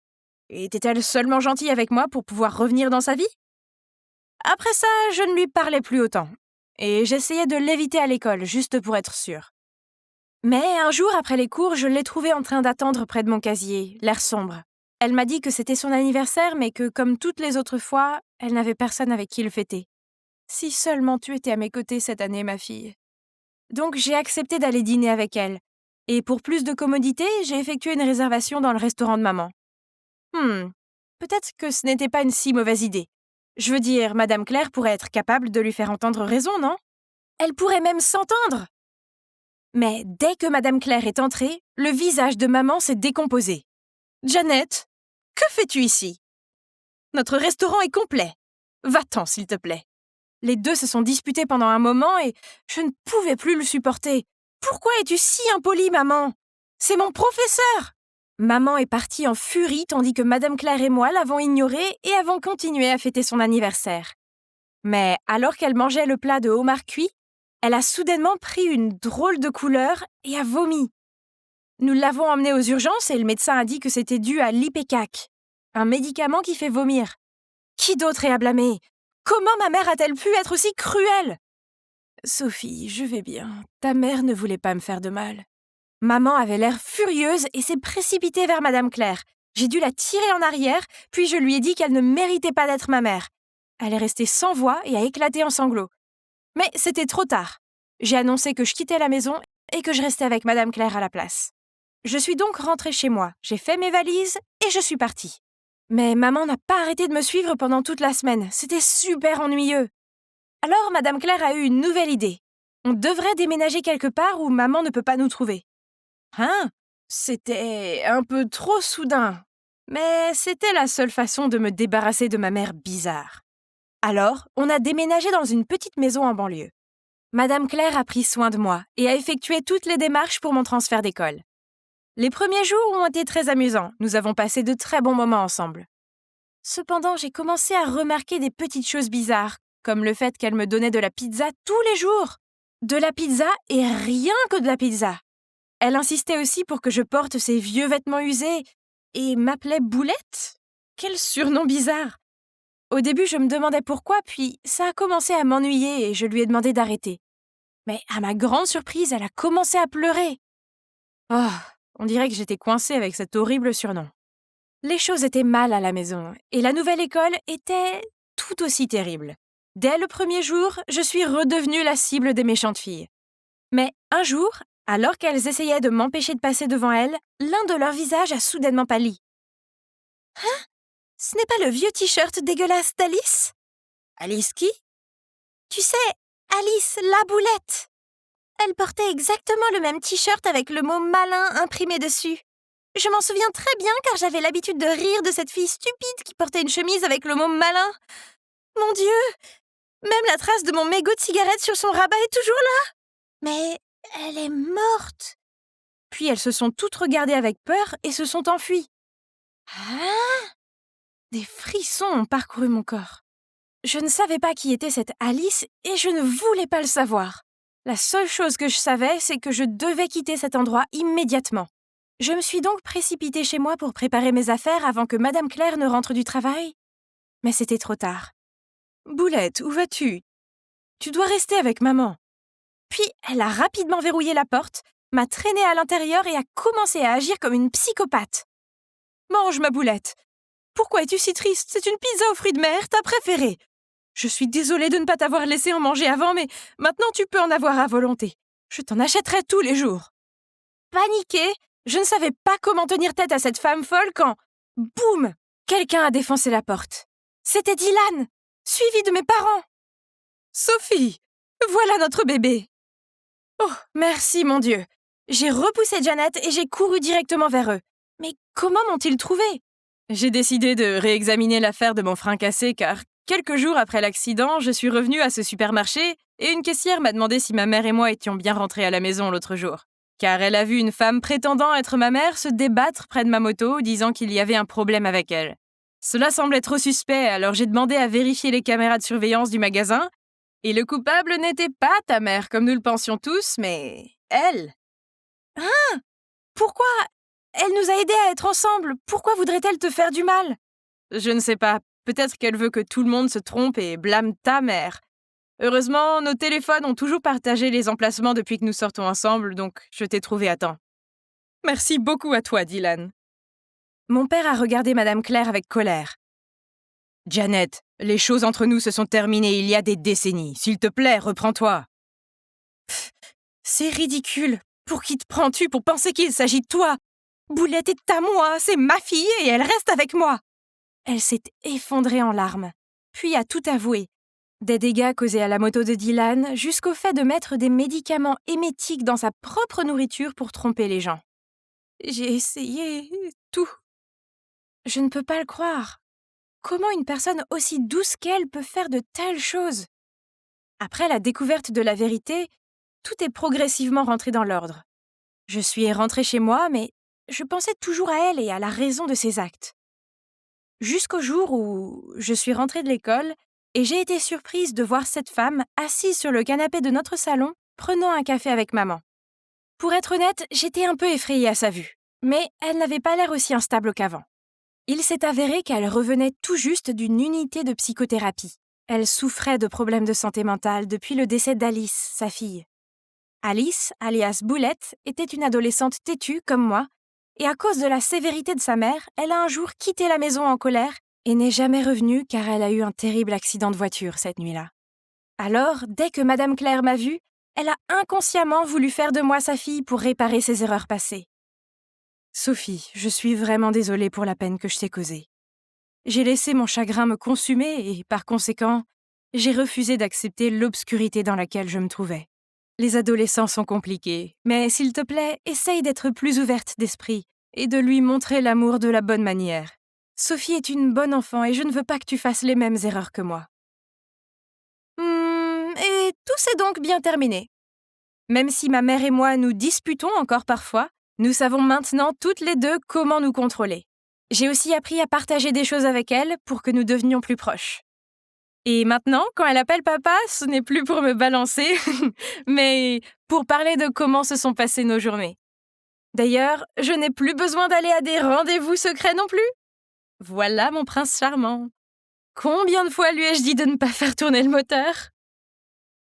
Était-elle seulement gentille avec moi pour pouvoir revenir dans sa vie? Après ça, je ne lui parlais plus autant, et j'essayais de l'éviter à l'école, juste pour être sûre. Mais un jour après les cours, je l'ai trouvée en train d'attendre près de mon casier, l'air sombre. Elle m'a dit que c'était son anniversaire, mais que, comme toutes les autres fois, elle n'avait personne avec qui le fêter. Si seulement tu étais à mes côtés cette année, ma fille. Donc j'ai accepté d'aller dîner avec elle. Et pour plus de commodité, j'ai effectué une réservation dans le restaurant de maman. Peut-être que ce n'était pas une si mauvaise idée. Je veux dire, Madame Claire pourrait être capable de lui faire entendre raison, non? Elle pourrait même s'entendre! Mais dès que Madame Claire est entrée, le visage de maman s'est décomposé. « Janet, que fais-tu ici? Notre restaurant est complet. Va-t'en, s'il te plaît. » Les deux se sont disputés pendant un moment et je ne pouvais plus le supporter. « Pourquoi es-tu si impolie, maman? C'est mon professeur! » Maman est partie en furie tandis que Madame Claire et moi l'avons ignorée et avons continué à fêter son anniversaire. Mais alors qu'elle mangeait le plat de homard cuit, elle a soudainement pris une drôle de couleur et a vomi. Nous l'avons emmenée aux urgences et le médecin a dit que c'était dû à l'Ipecac, un médicament qui fait vomir. Qui d'autre est à blâmer? Comment ma mère a-t-elle pu être aussi cruelle? Sophie, je vais bien. Ta mère ne voulait pas me faire de mal. Maman avait l'air furieuse et s'est précipitée vers Madame Claire. J'ai dû la tirer en arrière, puis je lui ai dit qu'elle ne méritait pas d'être ma mère. Elle est restée sans voix et a éclaté en sanglots. Mais c'était trop tard. J'ai annoncé que je quittais la maison et que je restais avec Madame Claire à la place. Je suis donc rentrée chez moi, j'ai fait mes valises et je suis partie. Mais maman n'a pas arrêté de me suivre pendant toute la semaine. C'était super ennuyeux. Alors Madame Claire a eu une nouvelle idée. On devrait déménager quelque part où maman ne peut pas nous trouver. Hein? C'était un peu trop soudain. Mais c'était la seule façon de me débarrasser de ma mère bizarre. Alors, on a déménagé dans une petite maison en banlieue. Madame Claire a pris soin de moi et a effectué toutes les démarches pour mon transfert d'école. Les premiers jours ont été très amusants. Nous avons passé de très bons moments ensemble. Cependant, j'ai commencé à remarquer des petites choses bizarres, comme le fait qu'elle me donnait de la pizza tous les jours. De la pizza et rien que de la pizza. Elle insistait aussi pour que je porte ses vieux vêtements usés et m'appelait Boulette. Quel surnom bizarre! Au début, je me demandais pourquoi, puis ça a commencé à m'ennuyer et je lui ai demandé d'arrêter. Mais à ma grande surprise, elle a commencé à pleurer. Oh, On dirait que j'étais coincée avec cet horrible surnom. Les choses étaient mal à la maison, et la nouvelle école était tout aussi terrible. Dès le premier jour, je suis redevenue la cible des méchantes filles. Mais un jour, alors qu'elles essayaient de m'empêcher de passer devant elles, l'un de leurs visages a soudainement pâli. « Hein? Ce n'est pas le vieux t-shirt dégueulasse d'Alice ?»« Alice qui ?»« Tu sais, Alice la boulette. Elle portait exactement le même t-shirt avec le mot malin imprimé dessus. Je m'en souviens très bien car j'avais l'habitude de rire de cette fille stupide qui portait une chemise avec le mot malin. Mon Dieu! Même la trace de mon mégot de cigarette sur son rabat est toujours là. Mais elle est morte. » Puis elles se sont toutes regardées avec peur et se sont enfuies. Ah! Des frissons ont parcouru mon corps. Je ne savais pas qui était cette Alice et je ne voulais pas le savoir. La seule chose que je savais, c'est que je devais quitter cet endroit immédiatement. Je me suis donc précipitée chez moi pour préparer mes affaires avant que Madame Claire ne rentre du travail. Mais c'était trop tard. « Boulette, où vas-tu ? Tu dois rester avec maman. » Puis elle a rapidement verrouillé la porte, m'a traînée à l'intérieur et a commencé à agir comme une psychopathe. « Mange, ma Boulette. Pourquoi es-tu si triste ? C'est une pizza aux fruits de mer, ta préférée. Je suis désolée de ne pas t'avoir laissé en manger avant, mais maintenant tu peux en avoir à volonté. Je t'en achèterai tous les jours. » Paniquée, je ne savais pas comment tenir tête à cette femme folle quand, boum, quelqu'un a défoncé la porte. C'était Dylan, suivi de mes parents. « Sophie, voilà notre bébé. » Oh, merci mon Dieu. J'ai repoussé Janet et j'ai couru directement vers eux. Mais comment m'ont-ils trouvé ? J'ai décidé de réexaminer l'affaire de mon frein cassé car, quelques jours après l'accident, je suis revenue à ce supermarché et une caissière m'a demandé si ma mère et moi étions bien rentrés à la maison l'autre jour. Car elle a vu une femme prétendant être ma mère se débattre près de ma moto, disant qu'il y avait un problème avec elle. Cela semblait trop suspect, alors j'ai demandé à vérifier les caméras de surveillance du magasin, et le coupable n'était pas ta mère, comme nous le pensions tous, mais elle. Hein ? Pourquoi ? Elle nous a aidés à être ensemble. Pourquoi voudrait-elle te faire du mal ? Je ne sais pas. Peut-être qu'elle veut que tout le monde se trompe et blâme ta mère. Heureusement, nos téléphones ont toujours partagé les emplacements depuis que nous sortons ensemble, donc je t'ai trouvé à temps. Merci beaucoup à toi, Dylan. Mon père a regardé Madame Claire avec colère. Janet, les choses entre nous se sont terminées il y a des décennies. S'il te plaît, reprends-toi. Pff, c'est ridicule. Pour qui te prends-tu pour penser qu'il s'agit de toi ? Boulette est à moi, c'est ma fille et elle reste avec moi. Elle s'est effondrée en larmes, puis a tout avoué. Des dégâts causés à la moto de Dylan jusqu'au fait de mettre des médicaments émétiques dans sa propre nourriture pour tromper les gens. J'ai essayé tout. Je ne peux pas le croire. Comment une personne aussi douce qu'elle peut faire de telles choses ? Après la découverte de la vérité, tout est progressivement rentré dans l'ordre. Je suis rentrée chez moi, mais je pensais toujours à elle et à la raison de ses actes. Jusqu'au jour où je suis rentrée de l'école et j'ai été surprise de voir cette femme assise sur le canapé de notre salon, prenant un café avec maman. Pour être honnête, j'étais un peu effrayée à sa vue, mais elle n'avait pas l'air aussi instable qu'avant. Il s'est avéré qu'elle revenait tout juste d'une unité de psychothérapie. Elle souffrait de problèmes de santé mentale depuis le décès d'Alice, sa fille. Alice, alias Boulette, était une adolescente têtue comme moi, et à cause de la sévérité de sa mère, elle a un jour quitté la maison en colère et n'est jamais revenue car elle a eu un terrible accident de voiture cette nuit-là. Alors, dès que Madame Claire m'a vue, elle a inconsciemment voulu faire de moi sa fille pour réparer ses erreurs passées. Sophie, je suis vraiment désolée pour la peine que je t'ai causée. J'ai laissé mon chagrin me consumer et, par conséquent, j'ai refusé d'accepter l'obscurité dans laquelle je me trouvais. Les adolescents sont compliqués, mais s'il te plaît, essaye d'être plus ouverte d'esprit et de lui montrer l'amour de la bonne manière. Sophie est une bonne enfant et je ne veux pas que tu fasses les mêmes erreurs que moi. Et tout s'est donc bien terminé. Même si ma mère et moi nous disputons encore parfois, nous savons maintenant toutes les deux comment nous contrôler. J'ai aussi appris à partager des choses avec elle pour que nous devenions plus proches. Et maintenant, quand elle appelle papa, ce n'est plus pour me balancer, mais pour parler de comment se sont passées nos journées. D'ailleurs, je n'ai plus besoin d'aller à des rendez-vous secrets non plus. Voilà mon prince charmant. Combien de fois lui ai-je dit de ne pas faire tourner le moteur ?